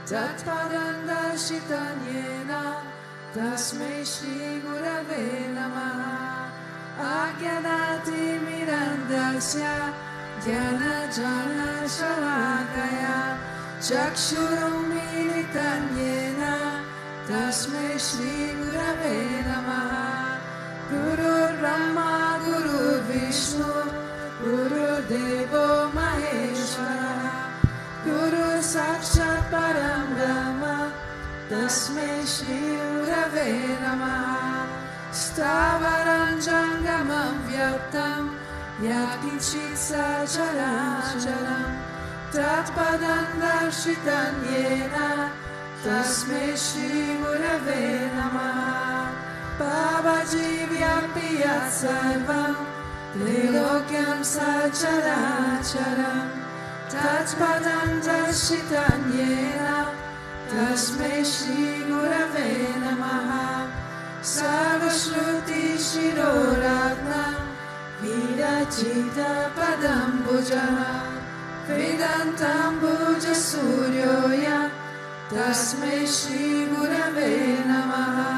Tatpadam darshitam yena tasmai Shri Gurave Namaha. Ajnanati mirandasya jnana jana shalakaya chakshurum militam yena tasmai Shri Gurave Namaha. Guru Brahma Guru Vishnu Guru Devo Maheshwara Guru Sakshat Param Brahma Tasmai Shri Gurave Namaha. Stavaram Jangamam Vyaktam Yakinchit Sacharacharam Tatpadam Darshitam Yena Tasmai Shri Gurave Namaha. Pavajivyampi Yat Sarvam Trilokyam Sacharacharam Tatpadam darshitam yena tasmai Shri Gurave Namaha. Sarvashruti Shiroratnam Virachita Padam Bhujaha Vedantam Bhuja Suryoya tasmai Shri Gurave Namaha.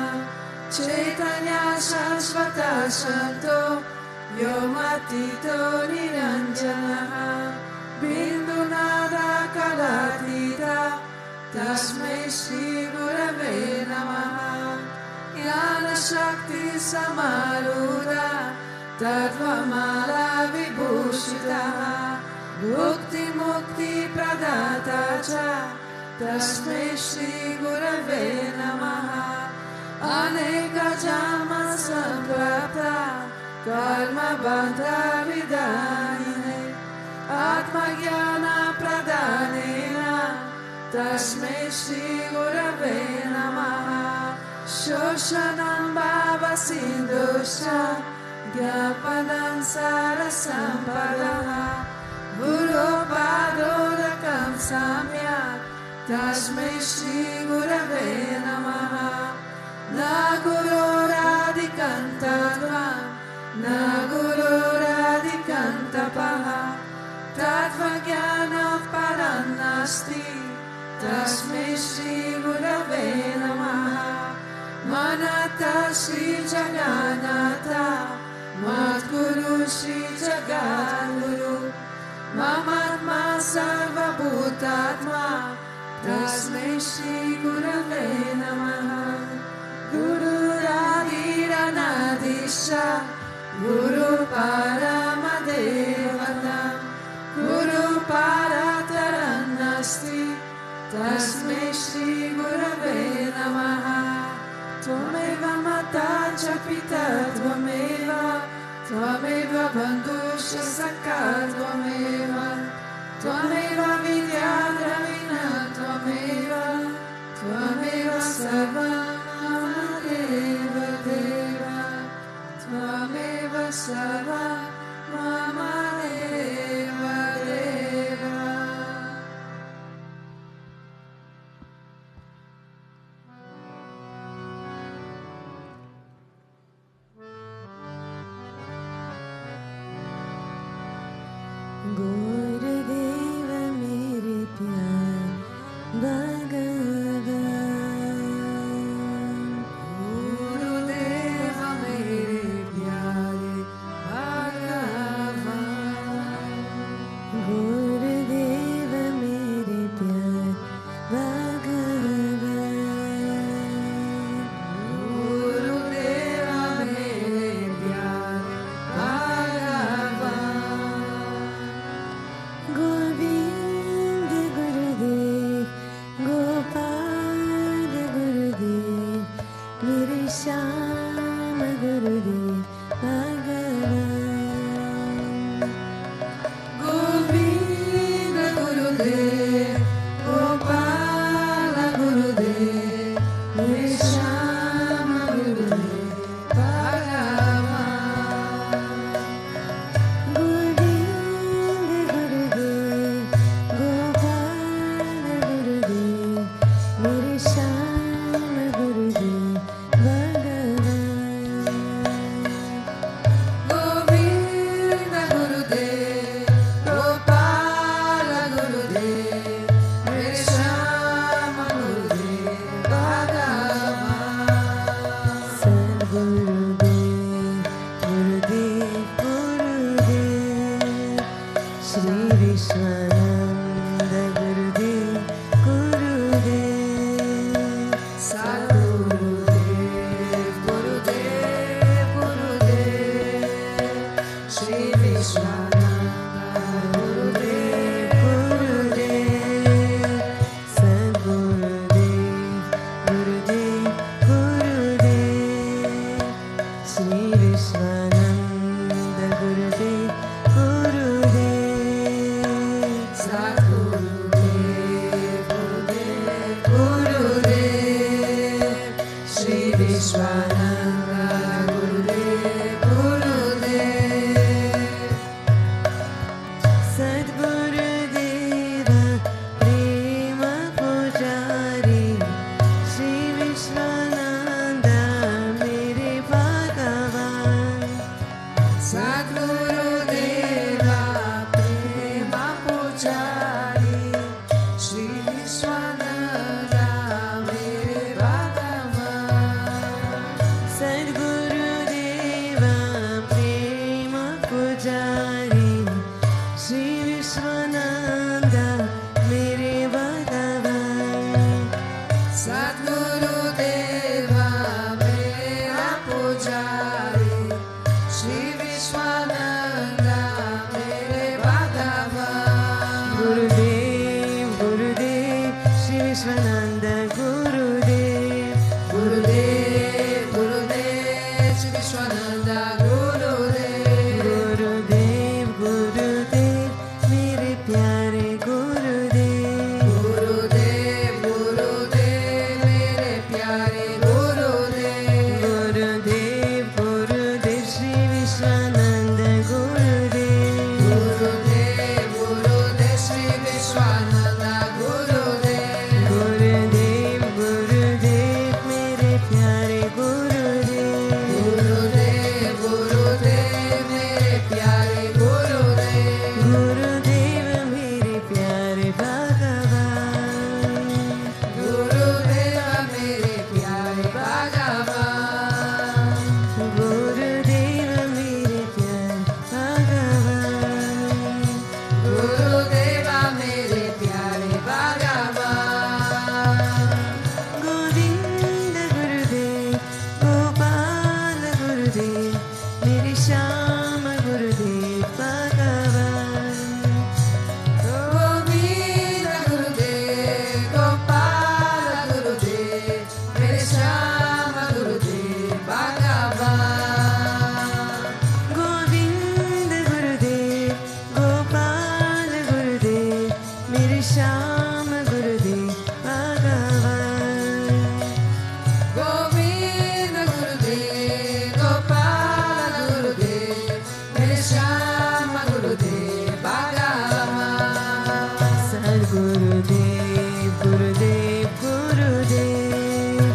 Chaitanya Shashvata Shanto Vyomatito Niranjanaha Bindunada Kalatita Tasmai Shri Gurave Namaha. Jnana Shakti Samaruda Tattvamala Vibhushitaha Bhukti Mukti Pradata Cha Tasmai Shri Gurave Namaha. Aneka Jama Samprapta Karma Bandha Vidayine Atma Jnana Pradhanena Tasmai Shri Gurave Namaha. Shoshanam Bhava Sindhusha Gyapanam Sarasampadaha Guru Padodakam Samyak Tasmai Shri Gurave Namaha. Na Guru Radhikantadvam Na Guru Radhikantapaha Tattva Jnana Parannasti Tasmai Shri Gurave Namaha. Manata Shri Jagannatha Madguru Shri Jagadguru Mamatma Sarva Bhutatma Tasmai Shri Gurave Namaha. Guru Radhiranadisha Guru Paramadevatam Guru Parataranasti Tasmai Shri Gurave Namaha. Tvameva Mata Cha Pita Tvameva Tvameva Bandhusha Sakha Tvameva Tvameva Vidya Dravina Tvameva Tvameva Sarva Mama Deva Deva Tvameva Sarva Mama Deva Deva. Gurudeva mere pyar Bhagavan. Gurudeva mere pyare Bhagavan. Gurudeva mere pyar Bhagavan. Gurudeva mere pyare Bhagavan. Vishwananda mere Bhagavan. Gurudev, Gurudev, Sri Vishwananda Gurudev. Gurudev, Gurudev, Sri Vishwananda Gurudev. Gurudev, Gurudev, mere pyare Gurudev. Gurudev, Gurudev, mere pyare Gurudev. Gurudev, Gurudev, Sri Vishwananda Gurudev. Gurudev, Gurudev, Sri Vishwananda Gurudev. Gurudev, Gurudev, mere pyare Gurudev. Gurudev, Gurudev, mere pyare Gurudev. Gurudev, mere pyare Bhagavan. Gurudeva mere pyare Bhagavan. Gurudev, mere pyare Bhagavan. Gurudeva mere pyare Bhagavan. Govinda Gurudev, Gopal Gurudev, mere Shyama Gurudev Bhagavan. Govinda Gurudev, Gopala Gurudev, mere Shyama Gurudev Bhagavan. Govinda Gurudev, Gopal Gurudev, mere Shyama Gurudev Bhagavan. Govinda Gurudev, Gopala Gurudev, mere Shyama Gurudev Bhagavan. Sadgurudev, Gurudev, Gurudev,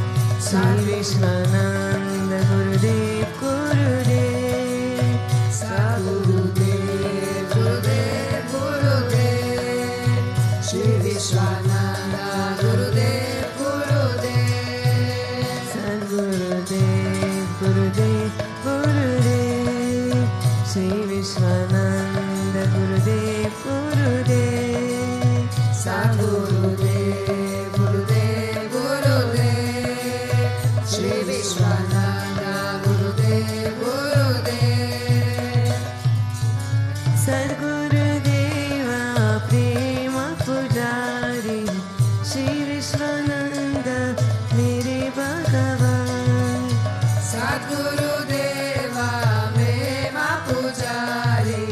Sri Vishwananda Gurudev, Gurudev. Sadgurudev, Gurudev, Gurudev, Sri Vishwananda Gurudev, Gurudev. Sadgurudev, Gurudev, Gurudev, Sri Vishwananda Gurudev, Gurudev. Sadgurudev, Gurudev, Gurudev, Sri Vishwananda Gurudev, Gurudev. Sadgurudeva Prema Pujari, Sri Vishwananda mere Bhagavan. Sadgurudeva Prema Pujari,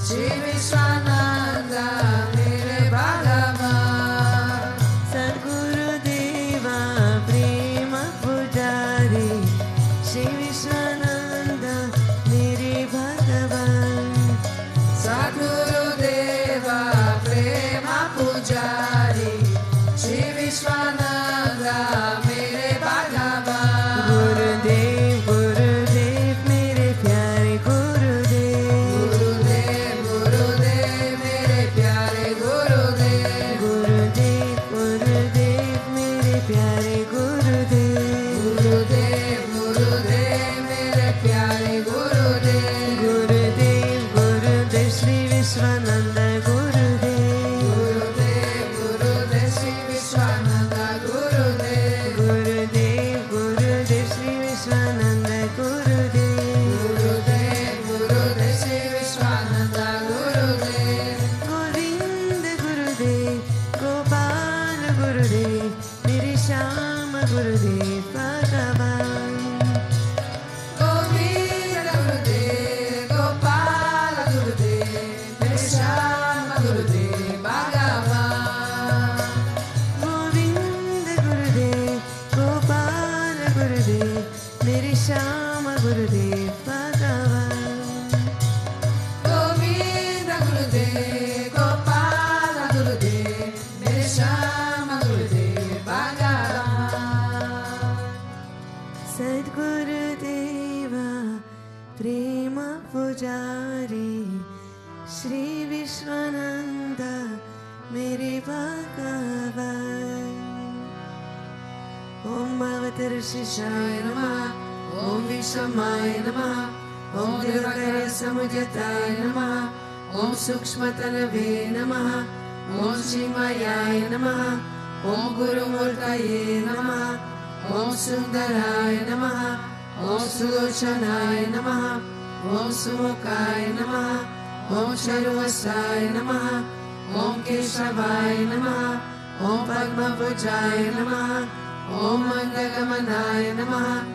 Sri Vishwananda mere Bhagavan. Sadgurudeva Prema Pujari, Sri Vishwananda mere Bhagavan. Sadgurudeva Prema Pujari, Sri Vishwananda mere Bhagavan. Gurudev, Gurudev, mere pyare Gurudev. Gurudev, Gurudev, mere pyare Gurudev. Gurudev, Gurudev, mere pyare Gurudev. Gurudev, Gurudev, mere pyare Gurudev. Gurudev, Gurudev, Sri Vishwananda Gurudev. Gurudev, Gurudev, Sri Vishwananda Gurudev. Gurudev, Gurudev, Sri Vishwananda Gurudev. Gurudev, Gurudev, Sri Vishwananda Gurudev. Govinda Gurudev, Gopal Gurudev, mere Shyama Gurudev Bhagavan. Govinda Gurudev, Gopala Gurudev, mere Shyama Gurudev Bhagavan. Govinda Gurudev, Gopal Gurudev, mere Shyama Gurudev Bhagavan. Govinda Gurudev, Gopala Gurudev, mere Shyama Gurudev Bhagavan. Sadgurudeva Prema Pujari, Sri Vishwananda mere Bhagavan. Om Bhavatarshishaya Namah, Om Vishamaya Namah, Om Devakara Samujataya Namah, Om Sukshmatanave Namah, Om Shimaya Namah, Om Guru Murtaye Namah, Om Sundaraya Namah, Om Sulochanaaya Namah, Om Sumukaya Namaha, Om Charuvasaya Namaha, Om Keshavaya Namaha, Om Padmabhujaya Namaha, Om Mandagamanaya Namaha,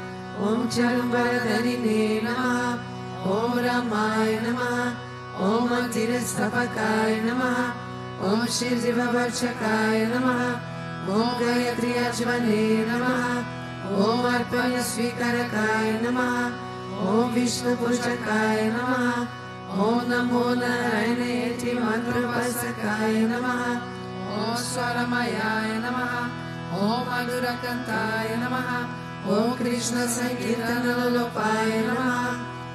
Om Charumbaradharine Namaha, Om Ramaya Namaha, Om Antirastapakaya Namaha, Om Shivjivavarshakaya Namaha, Om Gayatri Ajvane Namaha, Om Arpana Swikarakaya Namaha, Om Vishnu Pushakaya Namaha, Om Namo Narayaneti Mantrapasakaya Namaha, Om Swaramayaya Namaha, Om Madhurakantaya Namaha, Om Krishna Sankirtana Lolopaya Namaha,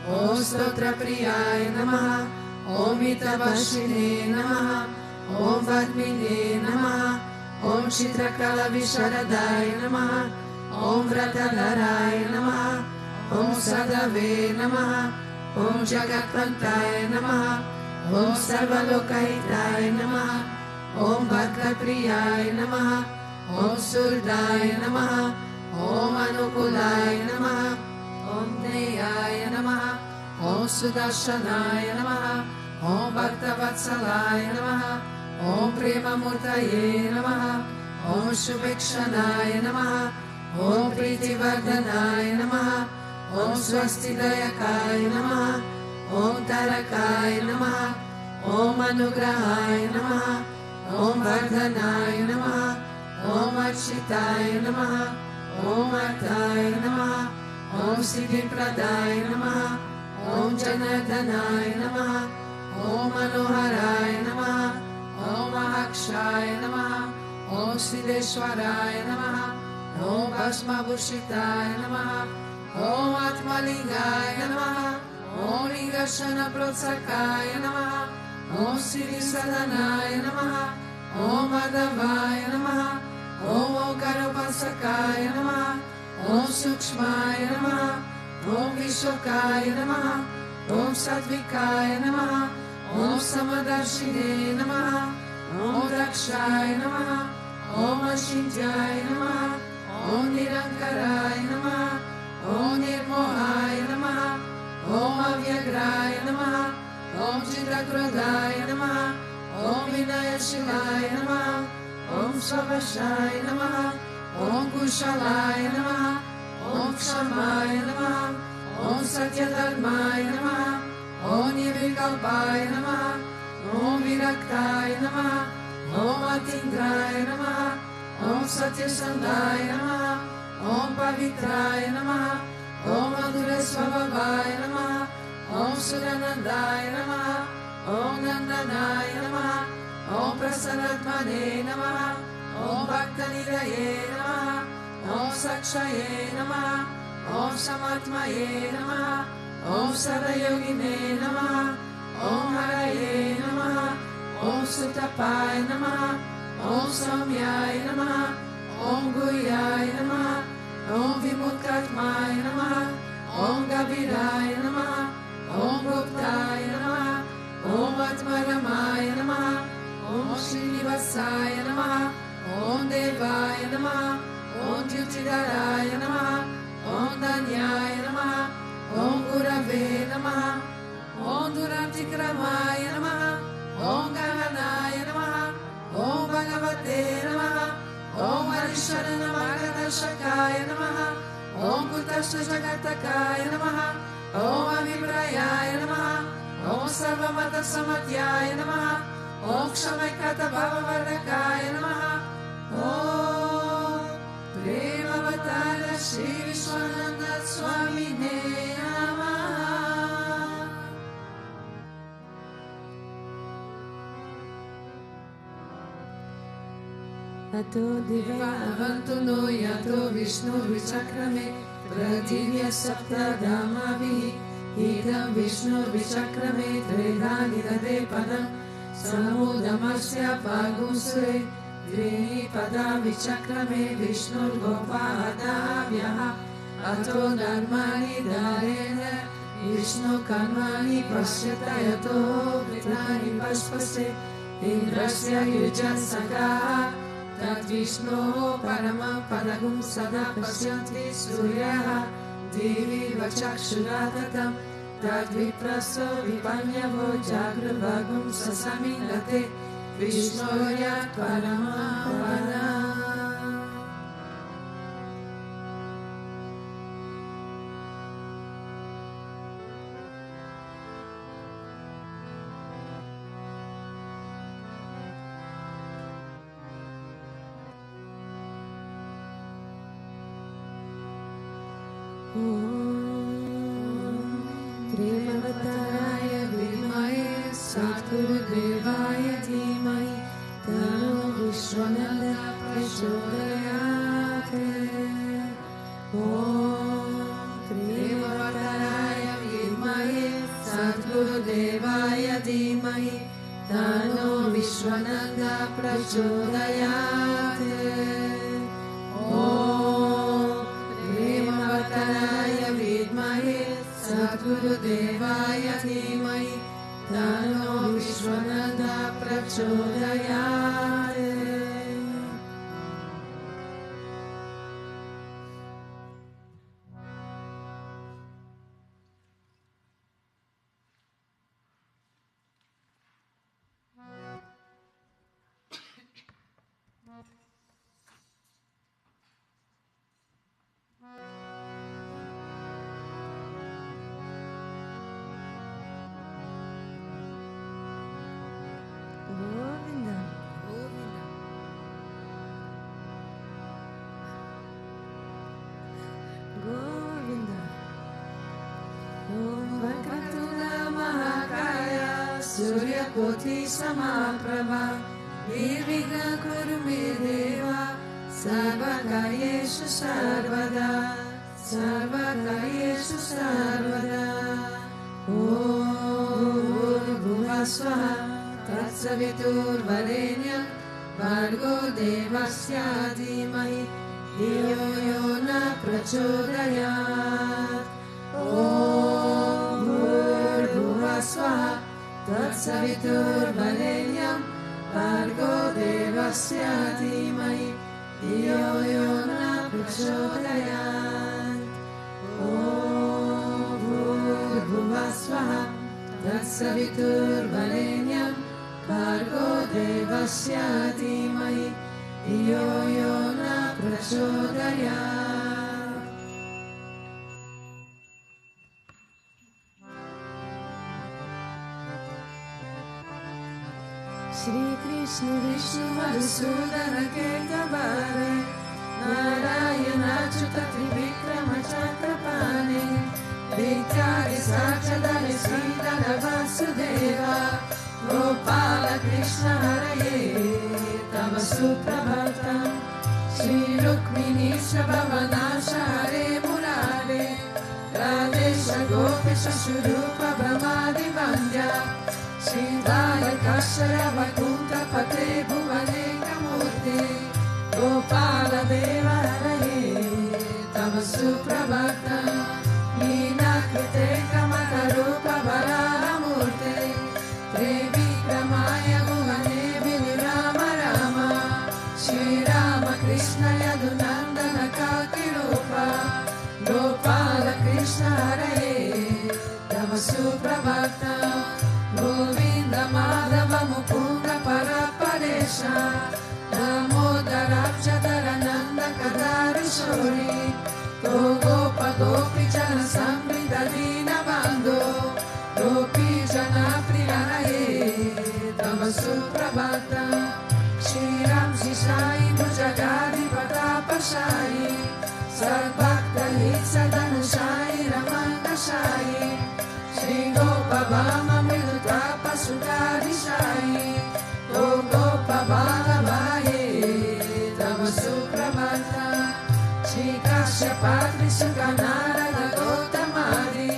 Om Stotra Priyaya Namaha, Om Hitabashine Namaha, Om Vadmine Namaha, Om Chitrakala Visharadaya Namaha, Om Vratadaraya Namaha, Om Sadave Namaha, Om Jagatpantaya Namaha, Om Sarvalokahitaya Namaha, Om Bhakta Priyaya Namaha, Om Surdaya Namaha, Om Anukulaya Namaha, Om Neyaya Namaha, Om Sudarshanaya Namaha, Om Bhaktavatsalaya Namaha, Om Prema Murtaye Namaha, Om Shubhekshanaya Namaha, Om Priti Vardhanaya Namaha, Om Swastidayakaya Namaha, Om Tarakaya Namaha, Om Anugrahaya Namaha, Om Vardhanaya Namaha, Om Architaya Namaha, Om Artaya Namaha, Om Siddhipradaya Namaha, Om Janardhanaya Namaha, Om Manoharaya Namaha, Om Mahakshaya Namaha, Om Siddheshwaraya Namaha, Om Bhasmabhushitaya Namaha, Om Atmalingaya Namaha, Om Lingashana Protsakaya Namaha, Om Siddhi Sadanaya Namaha, Om Madhavaya Namaha, Om Okarapasakaya Namaha, Om Sukshmaya Namaha, Om Vishokaya Namaha, Om Sattvikaya Namaha, Om Samadarshine Namaha, Om Dakshaya Namaha, Om Ashintyaya Namaha, Om Nirankaraya Namaha, Om Nirmohaya Namaha, Om Avyagraya Namaha, Om Chitakrodaya Namaha, Om Vinayashilaya Namaha, Om Savashaya Namaha, Om Kushalaya Namaha, Om Kshamaya Namaha, Om Satyadharmaya Namaha, Om Nirvikalpaya Namaha, Om Viraktaya Namaha, Om Atindraya Namaha, Om Satyasandaya Namaha, Om Pavitraya Namaha, Om Madhurasvabhavaya Namaha, Om Suranandaya Namaha, Om Nandanaya Namaha, Om Prasanatmane Namaha, Om Bhaktanidaye Namaha, Om Sakshaye Namaha, Om Samatmaye Namaha, Om Sadayogine Namaha, Om Haraye Namaha, Om Sutapaye Namaha, Om Samyaye Namaha, Om Guyaye Namaha, Om Vimuktatmaye Namaha, Om Gaviraye Namaha, Om Guptaye Namaha, Om Atmaramaye Namaha, Om Srinivasaya Namaha, Om Devaya Namaha, Om Jyotidharaya Namaha, Om Danyaya Namaha, Om Gurave Namaha, Om Durantikramaya Namaha, Om Gahanaya Namaha, Om Bhagavate Namaha, Om Harisharana Margadashakaya Namaha, Om Kutasha Jagatakaya Namaha, Om Avibrayaya Namaha, Om Sarvamata Samatyaya Namaha, Om Kshamakata Bhavavardakaya Namaha, Om Premavatara Sri Vishwananda Swami Namaha. Ato Divavantu no Yato Vishnu Vichakrame Pradivya Sapta Dhamavihi Idam Vishnu Vichakrame Tredhani Rade Padam Samudamasya Pagusre Dvini Pada Vichakrame Vishnu Gopadavyaha Ato Dharmani Dharena Vishnu Karmani Pasyata Yato Vitani Paspase Indrasya Yujan Sakaha Tat Vishnu Parama Padagum Sada Pasyanti Suryaha Divi Vachakshuratatam Tadvipraso vipanyavo jagravagum sasamilate Vishnoyat Paramahamsa. Trivataraya vimahe Satgurudevaya dhimahi Tano Vishwananda prachodayate. Om Trivataraya vimahe Satgurudevaya dhimahi Tano Vishwananda prachodayate. Om Trivataraya vidmahe Satgurudevaya dhimahi Tano Vishwananda prachodayate. Govinda, Govinda, Govinda. Om Vakratuna Mahakaya Surya Koti Samaprabha Nirvighna Kuru Me Deva Sarvakaryeshu Sarvada Sarvakaryeshu Sarvada. Om Bhurvubhuva Swaha Tatsaviturvarenyam Bhargo Devasya Dhimahi Dhiyo Yo Na Prachodayat. Om Bhurvubhuva Swaha Tatsaviturvarenyam Bhargo Devasya Dhimahi Dhiyo Yo Na Prachodayat. Om Bhurvubhuva Swaha Tatsaviturvarenyam Bhargo Devasya Dhimahi Dhiyo Yo Na Prachodayat. Shri Krishna Vishnu Madhusudana Ketavare Narayana Achyuta Trivikrama Chakrapane Vidyari Sachadani Sridhara Vasudeva Gopala Krishna Haraye Tava Suprabhatam Shri Rukmini Shabhavanasha Hare Murare Radesha Gopisha Shurupa Brahmadi Vandya Shri Dayakashara Vakunta Pate Bhuvane Kamurti Gopala Deva Haraye Tava Suprabhatam Nina Krite Kamakarupa Varaha Murte Trivikramaya Bhuvane Vinurama Rama Shri Rama Krishna Yadunandana Kalkirupa Gopala Krishna Haraye Tava Suprabhatam Govinda Madhava Mukunda Paraparesha Damodara Kadarishori Gopa Gopi Jana Samrita Dina Bando Gopi Jana Priyanaye Tava Suprabhatam Shri Ram Shishai Bhujagadi Patapashai Sarvakta Hitsa Dhanushai Ramanashai Shri Gopa Bhama Mridutapa Sukadishai Gopa Bala Vaye Tava Suprabhatam Shri Kashyapatri Sukanarada Gautamadi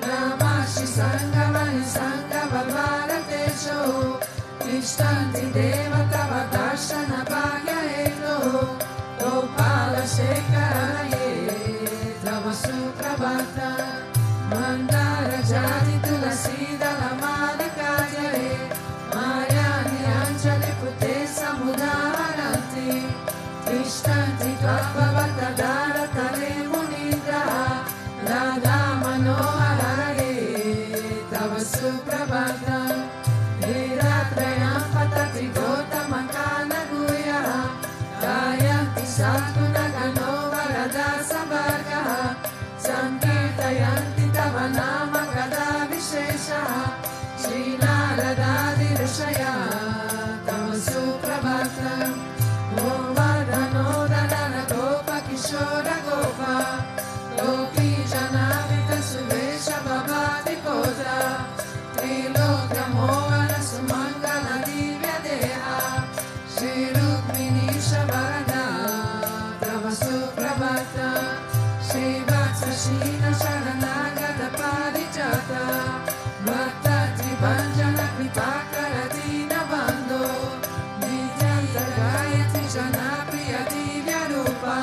Brahmashi Sanghavani Sanghava Bharatesho Tishtanti Devatava Darshana Bhagya Eto Gopala Shekharaye Tava Suprabhatam Mandara Jati Tulasi Dalamada Kajare Mayani Anjali Pute Samudaharanti Tishtanti Tvabhavata Dara Tare Munindra Radha Manoharare Suprabhatam Viratrayam patati Gotamakana Guyaha Gayanti Satgunagano Varada Savargaha Sankirtayanti Tavanama Gada Visheshaha Shri Naradadi Rishaya Tava Suprabhatam Govardhano Dhanana Gopa Kishora Gopa Gopi Janavita Suvesha Bhavati Kotra Trilokya Mohana Sumangala Divya Deha Shri Rukmini Shavarada Tava Suprabhatam Shri Vatsashina Sharanagata Parijata Bhakta Tribanjana Kripakaratina Bando Nityanta Gayatri Janapriya Divya Rupa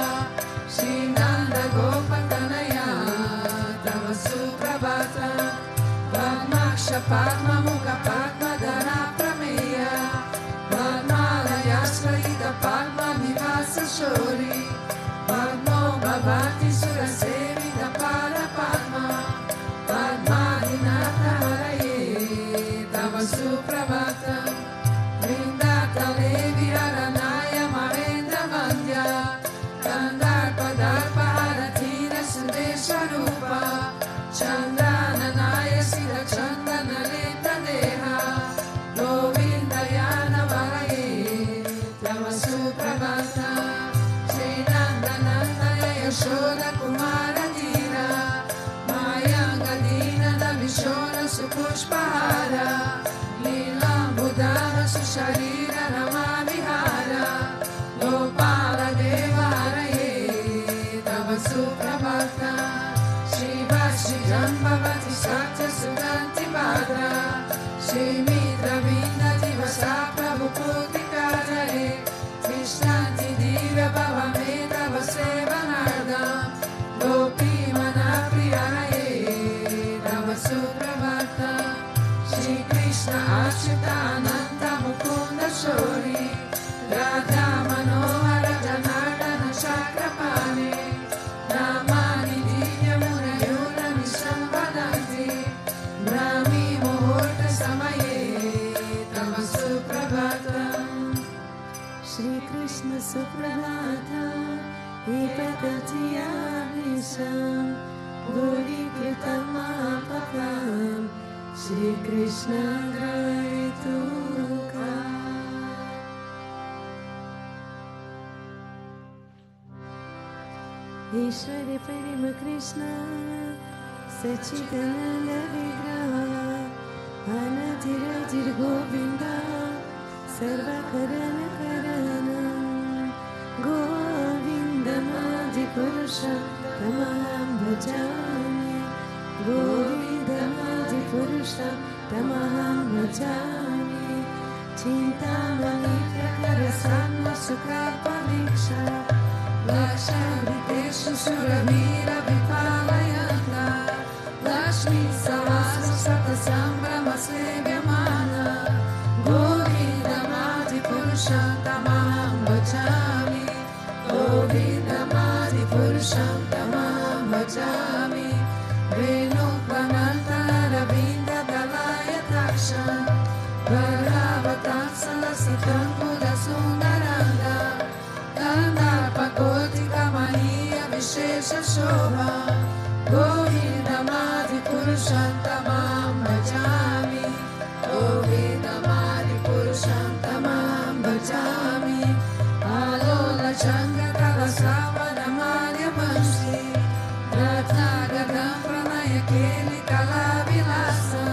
Shri Nanda Gopatanaya Tava Suprabhatam Padmaksha Padma Mukha Padma Dhara Prameya Padmalaya Shrita Padma Nivasa Shori Padmo Bhavati Surasevita Pada Padma Padmadinata Haraye Tava Suprabhatam Vrindata Levi Haranaya Mahendra Vandya Kandarpa Darpa Haratina Sudesha Rupa Chandana Naya Sida Chandana Leta Deha Govindayana Varaye Tava Suprabhatam Shri Nandanandaya Yashoda Kumara Dina Mayanga Dina Davishona Supushpahara Leela Budana Susharira Rama Vihara Gopala Deva Haraye Tava Suprabhatam Shri Vashi Jambhavati Satya Suganti Bhadra Shri Mitra Vindati Vasa Prabhu Putikaraye Krishnaanti Divya Bhavame Tava Sevanarda Gopi Mana Priyaraye Tava Suprabhatam Shri Krishna Achyuta Ananta Mukunda Shori Radha Manohara Janardana Chakrapane Namani Divya Munayura Nishamvadanti Brahmi Muhurta Samaye Tava Suprabhatam Shri Krishna Suprabhatam Epatatiya Visham Guri Kritamapakam Shri Krishna Graituka Ishwari Parima Krishna Sachidananda Vigraha Anatirajir Govinda Sarvakarana Karanam Govindamadi Purusha Tamaham Bhajami Govindamadi Purusha Tamaham Bhajami Chintamani Prakara Samma Sukapa Viksha Lakshabriteshu Suravira Vipalayanta Lakshmi Savasa Sata Sambrama Sevyamana Govindamadi Purusham Tamaham Bhajami Govindamadi Purusham Tamaham Bhajami Venukvananta Ravinda Dalaya Taksha Bharavatam Salasitam Buddha Sundaranda Kandarpakotika Mahiya Vishesha Shobha Govindamadi Purusham Tamaham Bhajami Govindamadi Purusham Tamaham Bhajami Alola Changa Kalasavana Madhya Mansi Ratnagadam Pranaya Keli Kalavilasa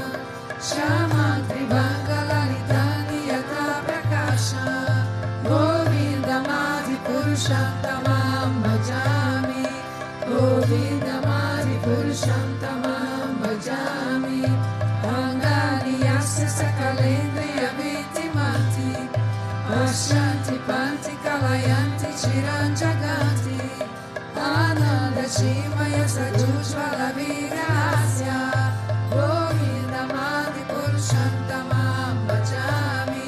Shaman Trivanga Lalitani Yata Prakasha Govindamadi Purusham Tamaham Bhajami Govindamadi Purusham Tamaham Bhajami Angani Yasya Sakalendriya Vitimati Pashanti Panti Kalayanti Chiranjaganti Ananda Shimaya Sajujvala Virasya Govindamadi Purusham Tamaham Bhajami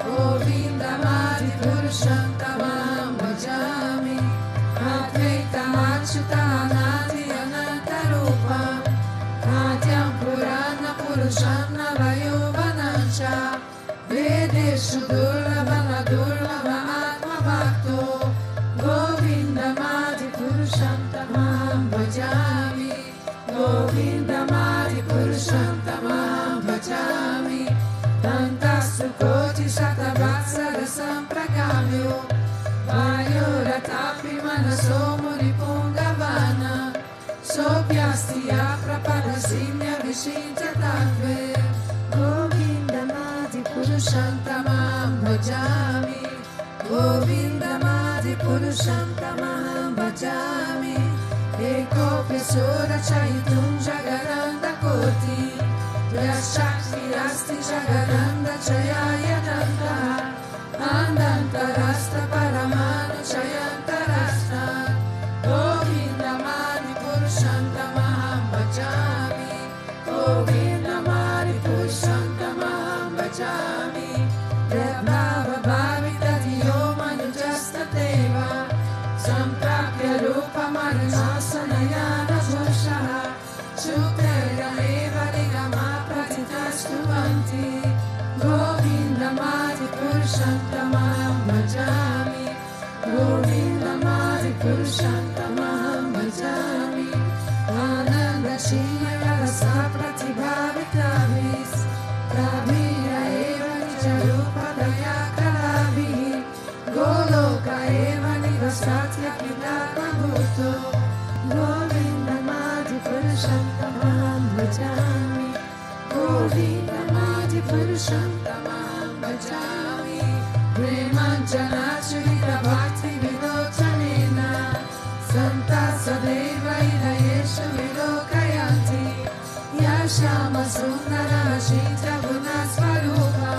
Govindamadi Purusham Tamaham Bhajami Advaita Achyuta Anadi Ananta Rupa Adyam Purana Purusham Purusam Navayovanancha Vedeshu Durlabha Durlabha Atma Bhakto Govindamadi Purusham Tamam Bhajami Govindamadi Purusham Tamam Bhajami Tantastu Koti Shatavatsara Sampragamyo Vayuratapi Manaso Muripungavana Sopyastya Prapadasinya Vishincha Tatve Govindamadi Purusham Tamam Bhajami Govindamadi Purusham Tamam Bhajami Ekopi Sura Chaitum Jagaranda Koti Yashakti Rasti Jagaranda Chayayananda Andantarasta Paramanu Chayantarasta Govindamadi Purusham Tamam Bhajami Govindamadi Purusham Tamam Bhajami Devbhava Bhavita Diyo Manujasta Deva Samprapya Rupa Manusanayana Joshaha Shukera Eva Nigama Pratitastu Vanti Govindamadi Purusham Tamam Bhajami Govindamadi Purusham Tamam Bhajami Ananda Shiyaya Rasa Pratibhavitavis Prabhira Eva Nijarupa Daya Kalavi Goloka Eva Nivasatya Pidama Bhuto Govindamadi Purusham Tamam Bhajami Govindamadi Purusham Tamam Bhajami Premanjana Churita Bhakti Vinochanena Santa Sadeva Idayesha Vilokayanti Yashama Sundara Shita Gunasvarupa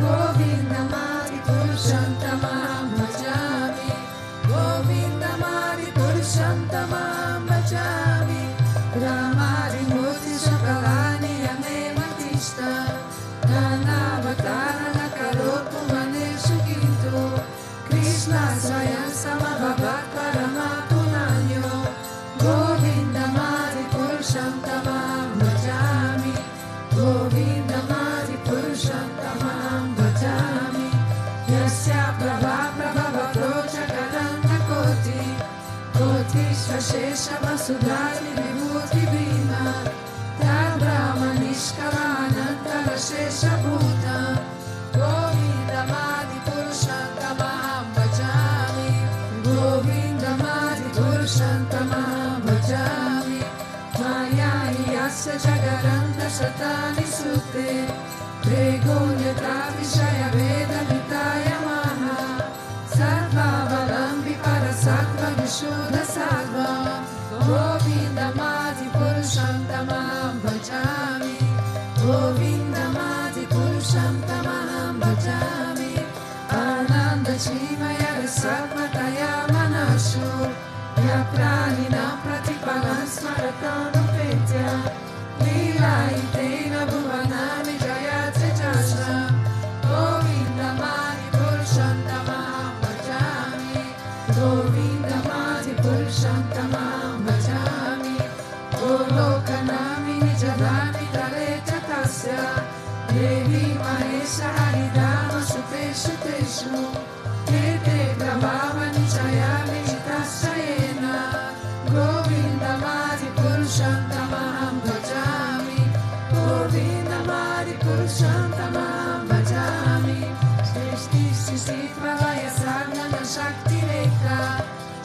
Govindamadi Purusham Tamam Bhajami Govindamadi Purusham Tamam Bhajami Ramari Murti Shakalani Yaneva Tishta Nanavatara Nakaropu Maneshu Gintu Krishna Swayam Samabhavat Paramapunanyo Govindamadi Purusham Tamam Bhajami Govindamadi Purusham Tamam Bhajami Yasya Prabha Prabhava Procha Karanda Koti Koti Shashesha Vasudhari Vibhuti Bhima Tad Brahma Nishkala Anantara Shesha Bhuta Govindamadi Purusham Tamam Bhajami Govindamadi Purusham Tamam Bhajami Maya Yasya Jagaranda Shatani Sute Pregunyata Vishaya Veda Vitaya Maha Sattva Valambi Parasattva Vishuddha Sattva Govindamadi Purusham Tamam Bhajami Govindamadi Purusham Tamam Bhajami Ananda Chimaya Rasatmataya Manashu Yapranina Pratipalan Smaratana Petya Lila Itena Bhuvanami Jayate Jasha Govindamadi Purusham Tamam Bhajami Govindamadi Purusham Tamam Bhajami Golokanami Nijadani Dareta Tasya Devi Mahesha Haridama Shuteshu Teshu Kete Prabhava Nichayami Chitasayena Govindamadi Purusham Tamam Bhajami Govindamadi Purusham Tamam Bhajami Srishti Srishti Pravaya Sarnana Shakti Rekha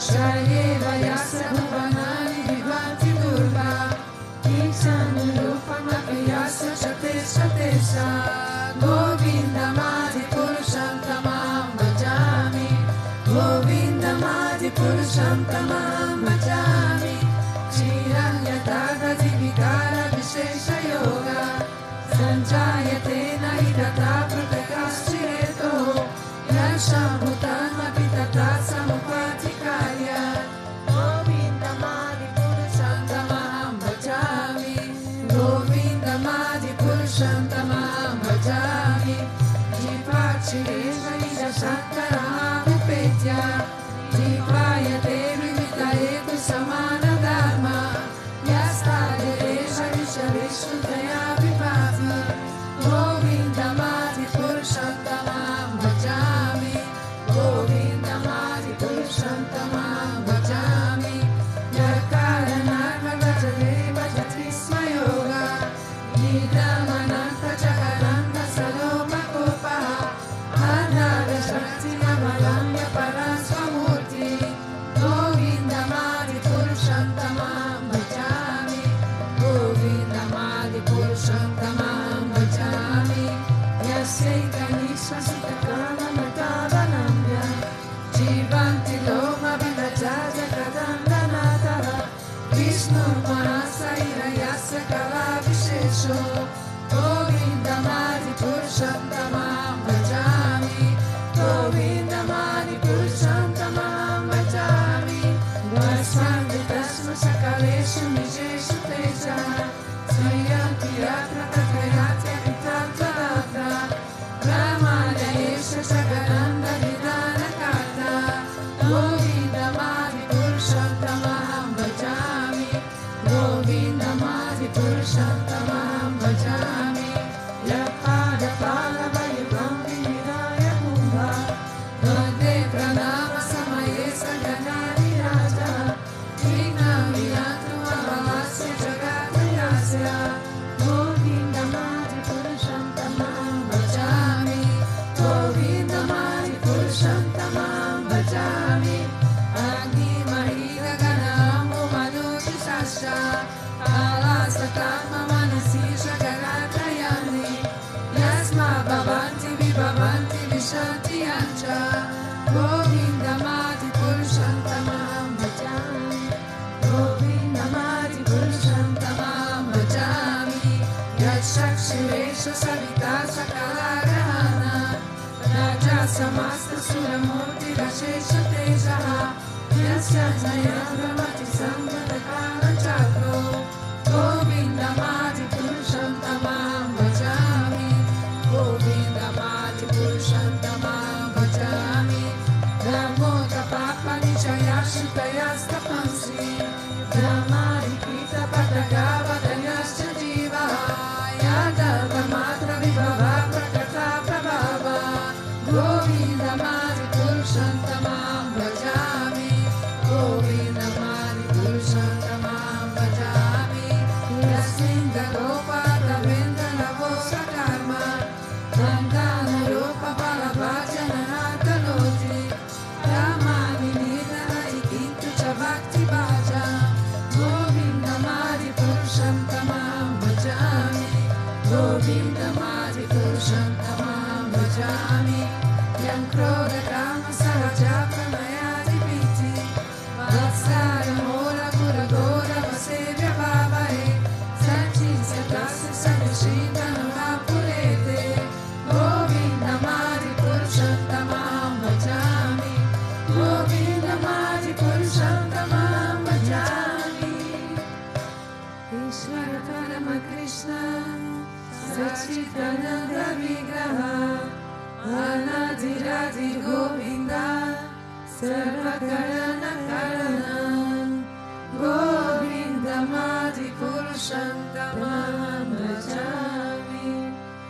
Shayeva Yasya Bhuvanani Vivanti Durva Kichanu Rupama Piyasya Shatesha Tesha Govindamadi Purusham Tamam Bhajami Govindamadi Purusham Tamam Bhajami Chiranya Tada Divikara Vishesha Yoga Sanjayate Nahidata Pratakashchireto Yasham Bhutanma Pitata Samupatikaya Govindamadi Purusham Tamam Bhajami Govindamadi Purusham Tamam Bhajami Jipachiresa Ija Shankara Upetya Jipaya Devi Vitayetu Samana Dharma Yasta Deresha Visha Vishudaya Vipava Ramananta Jagananda Saloma Kopaha Adhara Shakti Navalamya Paraswamurti Govinda Madi Purushantamam Bhajami Govinda Madi Purushantamam Bhajami Yasaita Nishasita Kama Matavanamya Jivanti Loma Vidajaja Kadandanataha Vishnu Mahasaira Yasya Kala Vishesho Govinda Madi Purushantamam Bhajami Govinda Madi Purushantamam Bhajami Vasvandi Tasma Sakaleshu Nijeshu Teja Sriyanti Yatra Tatrayatya Vitatvaratra Brahmanayesha Jagananda Vidana Karta Govinda Madi Purushantamam Bhajami Govinda Madi Purushantamam Bhajami Yapada Pala Vayuvam Viniraya Kumbha Vande Pranama Samaye Saganani Raja Vignam Viyantu Avalasya Jagatayasya Govinda Madi Purushantamam Bhajami Govinda Madi Purushantamam Bhajami Agni Mahila Ganamo Manuti Sasha Alasatama Manasi Jagaratayani Yasma Bhavanti Vibhavanti Vishanti Ancha Govinda Madi Purushantamam Bhajami Govinda Madi Purushantamam Bhajami Yachakshivesha Savita Sakalagrahana Raja Samasta Suramurti Rashesha Tejaha Yasya Jaya Brahmati Samvadakara Chakro Govinda Madi Purushantamam Bhajami Govinda Madi Purushantamam Bhajami Dhamota Papa Nichaya Shitayasta Pansi Dhamari Kita Patagava Dayasya Jiva Yadava Matra Vibhava Prakata Prabhava Govinda Madi Purushantamam Bhajami Govinda Madi Purushantamam Bhajami Yasminda Gopa Davendra Navosa Karma Dandana Rupa Balabhajana Natanoti Ramani Nidana Ikintu Chavakti Bhaja Govinda Madi Purushantamam Bhajami Govinda Madi Purushantamam Bhajami Yam Kroda Kama Sahaja Pramayadi Piti Vatsaya Mora Gura Gora Vasevya Bhavae Sanchin Satasi Sadishita Nurapurete Govinda Madi Purushantamam Bhajami Govinda Madi Purushantamam Bhajami Ishvara Parama Krishna Sachitananda Vigraha Anadhiradi Govinda Sarvakarana Karana Govinda Madi Purushantamam Bhajami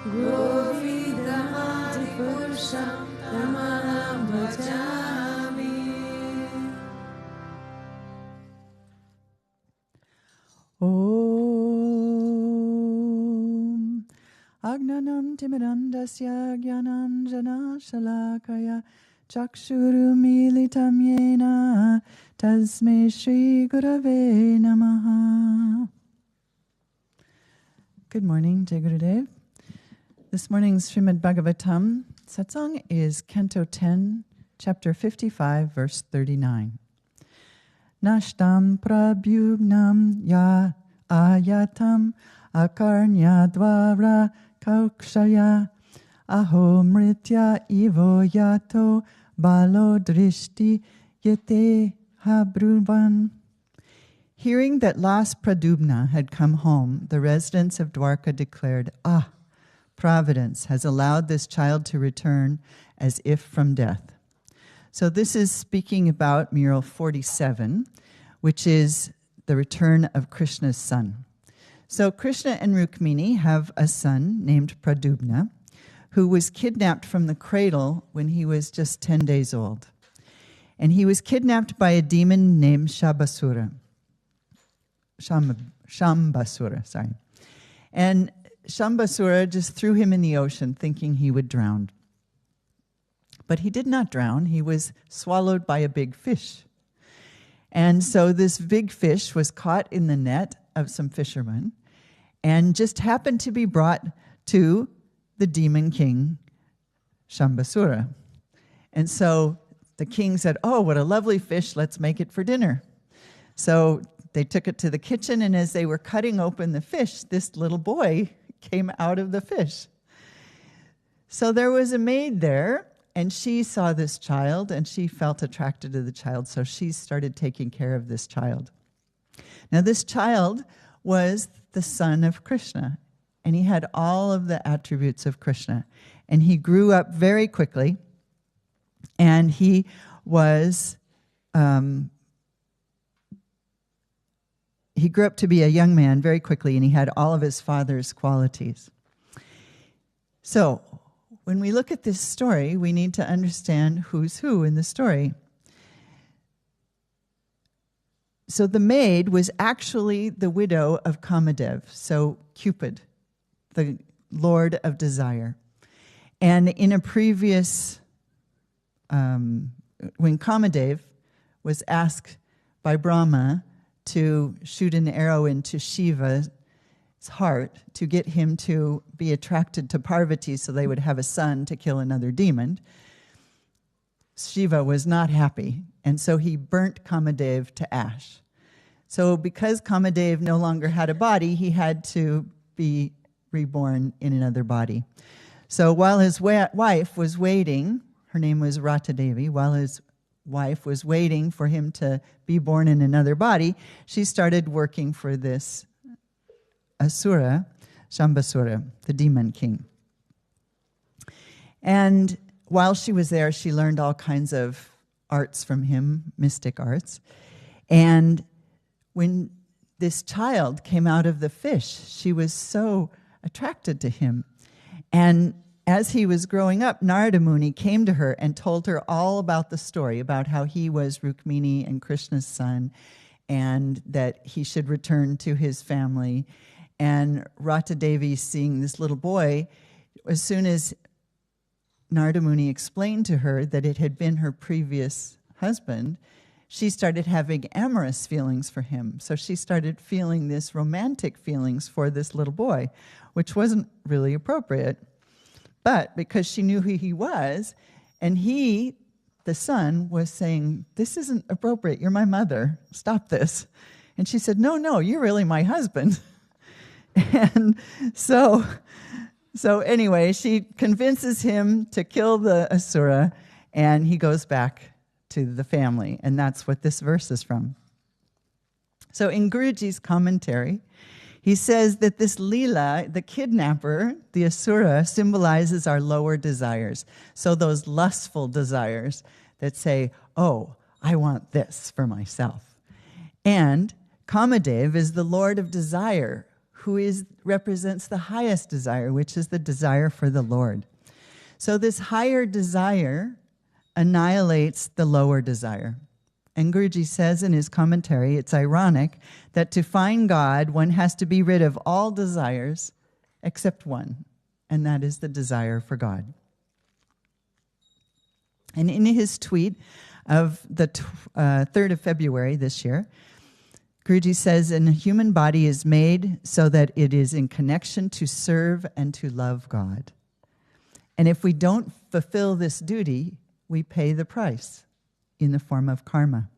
Govinda Madi Purushantamam Bhajami Om Agnanam Timidandasya Gyanam Jana Shalakaya Chakshurumilitam Yena Tasme Shri Gurave Namaha. Good morning, Jai Gurudev. This morning's Srimad Bhagavatam satsang is Canto 10, Chapter 55, verse 39. Nashtam prabhyubnam ya ayatam akarnya dvara kaukshaya aho mritya ivo yato balo drishti yete habruvan. Hearing that last Pradubna had come home, the residents of Dwarka declared, "Ah, Providence has allowed this child to return as if from death." So this is speaking about mural 47, which is the return of Krishna's son. So Krishna and Rukmini have a son named Pradubna, who was kidnapped from the cradle when he was just 10 days old. And he was kidnapped by a demon named Shambasura. And Shambasura just threw him in the ocean, thinking he would drown. But he did not drown. He was swallowed by a big fish. And so this big fish was caught in the net of some fishermen and just happened to be brought to the demon king, Shambasura. And so the king said, "Oh, what a lovely fish, let's make it for dinner." So they took it to the kitchen, and as they were cutting open the fish, this little boy came out of the fish. So there was a maid there, and she saw this child, and she felt attracted to the child, so she started taking care of this child. Now, this child was the son of Krishna, and he had all of the attributes of Krishna. And he grew up very quickly, and he was, he grew up to be a young man very quickly, and he had all of his father's qualities. So, when we look at this story, we need to understand who's who in the story. So the maid was actually the widow of Kamadev, so Cupid, the lord of desire. And in a previous, when Kamadev was asked by Brahma to shoot an arrow into Shiva's heart to get him to be attracted to Parvati so they would have a son to kill another demon, Shiva was not happy, and so he burnt Kamadev to ash. So because Kamadev no longer had a body, he had to be reborn in another body. So while his wife was waiting, her name was Rata Devi, while his wife was waiting for him to be born in another body, she started working for this Asura, Shambasura, the demon king. And while she was there, she learned all kinds of arts from him, mystic arts. And when this child came out of the fish, she was so attracted to him. And as he was growing up, Narada Muni came to her and told her all about the story, about how he was Rukmini and Krishna's son, and that he should return to his family. And Rata Devi, seeing this little boy, as soon as Narada Muni explained to her that it had been her previous husband, she started having amorous feelings for him. So she started feeling this romantic feelings for this little boy, which wasn't really appropriate. But because she knew who he was, and he, the son, was saying, "This isn't appropriate. You're my mother. Stop this." And she said, No, you're really my husband." And so anyway, she convinces him to kill the Asura, and he goes back to the family. And that's what this verse is from. So in Guruji's commentary, he says that this Leela, the kidnapper, the Asura, symbolizes our lower desires. So those lustful desires that say, "Oh, I want this for myself." And Kamadev is the lord of desire, who represents the highest desire, which is the desire for the Lord. So this higher desire annihilates the lower desire. And Guruji says in his commentary, it's ironic that to find God, one has to be rid of all desires except one, and that is the desire for God. And in his tweet of the 3rd of February this year, Guruji says, "And a human body is made so that it is in connection to serve and to love God. And if we don't fulfill this duty, we pay the price in the form of karma.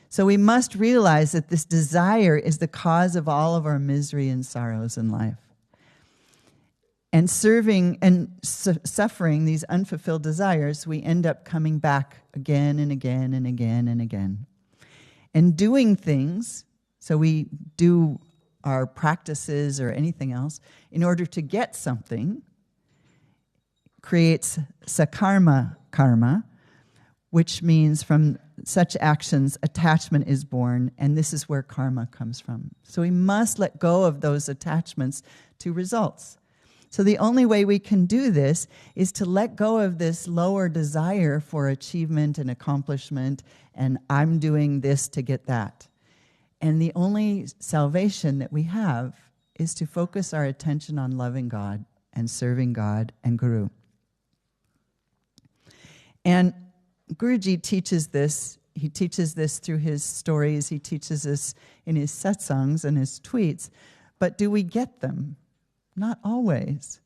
So we must realize that this desire is the cause of all of our misery and sorrows in life. And serving and suffering these unfulfilled desires, we end up coming back again and again and again and again. And doing things, so we do our practices or anything else, in order to get something, creates sakarma karma, which means from such actions, attachment is born, and this is where karma comes from. So we must let go of those attachments to results. So the only way we can do this is to let go of this lower desire for achievement and accomplishment, and I'm doing this to get that. And the only salvation that we have is to focus our attention on loving God and serving God and Guru. And Guruji teaches this. He teaches this through his stories. He teaches this in his satsangs and his tweets. But do we get them? Not always.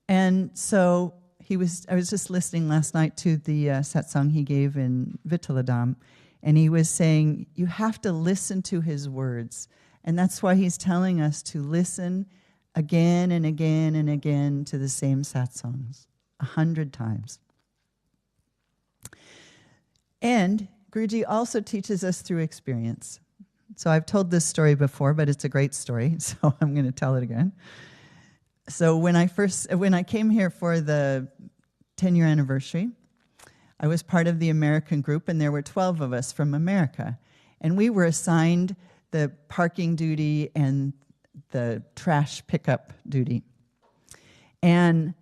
And so I was just listening last night to the satsang he gave in Vittaladam, and he was saying, you have to listen to his words. And that's why he's telling us to listen again and again and again to the same satsangs, 100 times. And Guruji also teaches us through experience. So I've told this story before, but it's a great story, so I'm going to tell it again. So when I came here for the 10-year anniversary, I was part of the American group, and there were 12 of us from America. And we were assigned the parking duty and the trash pickup duty. And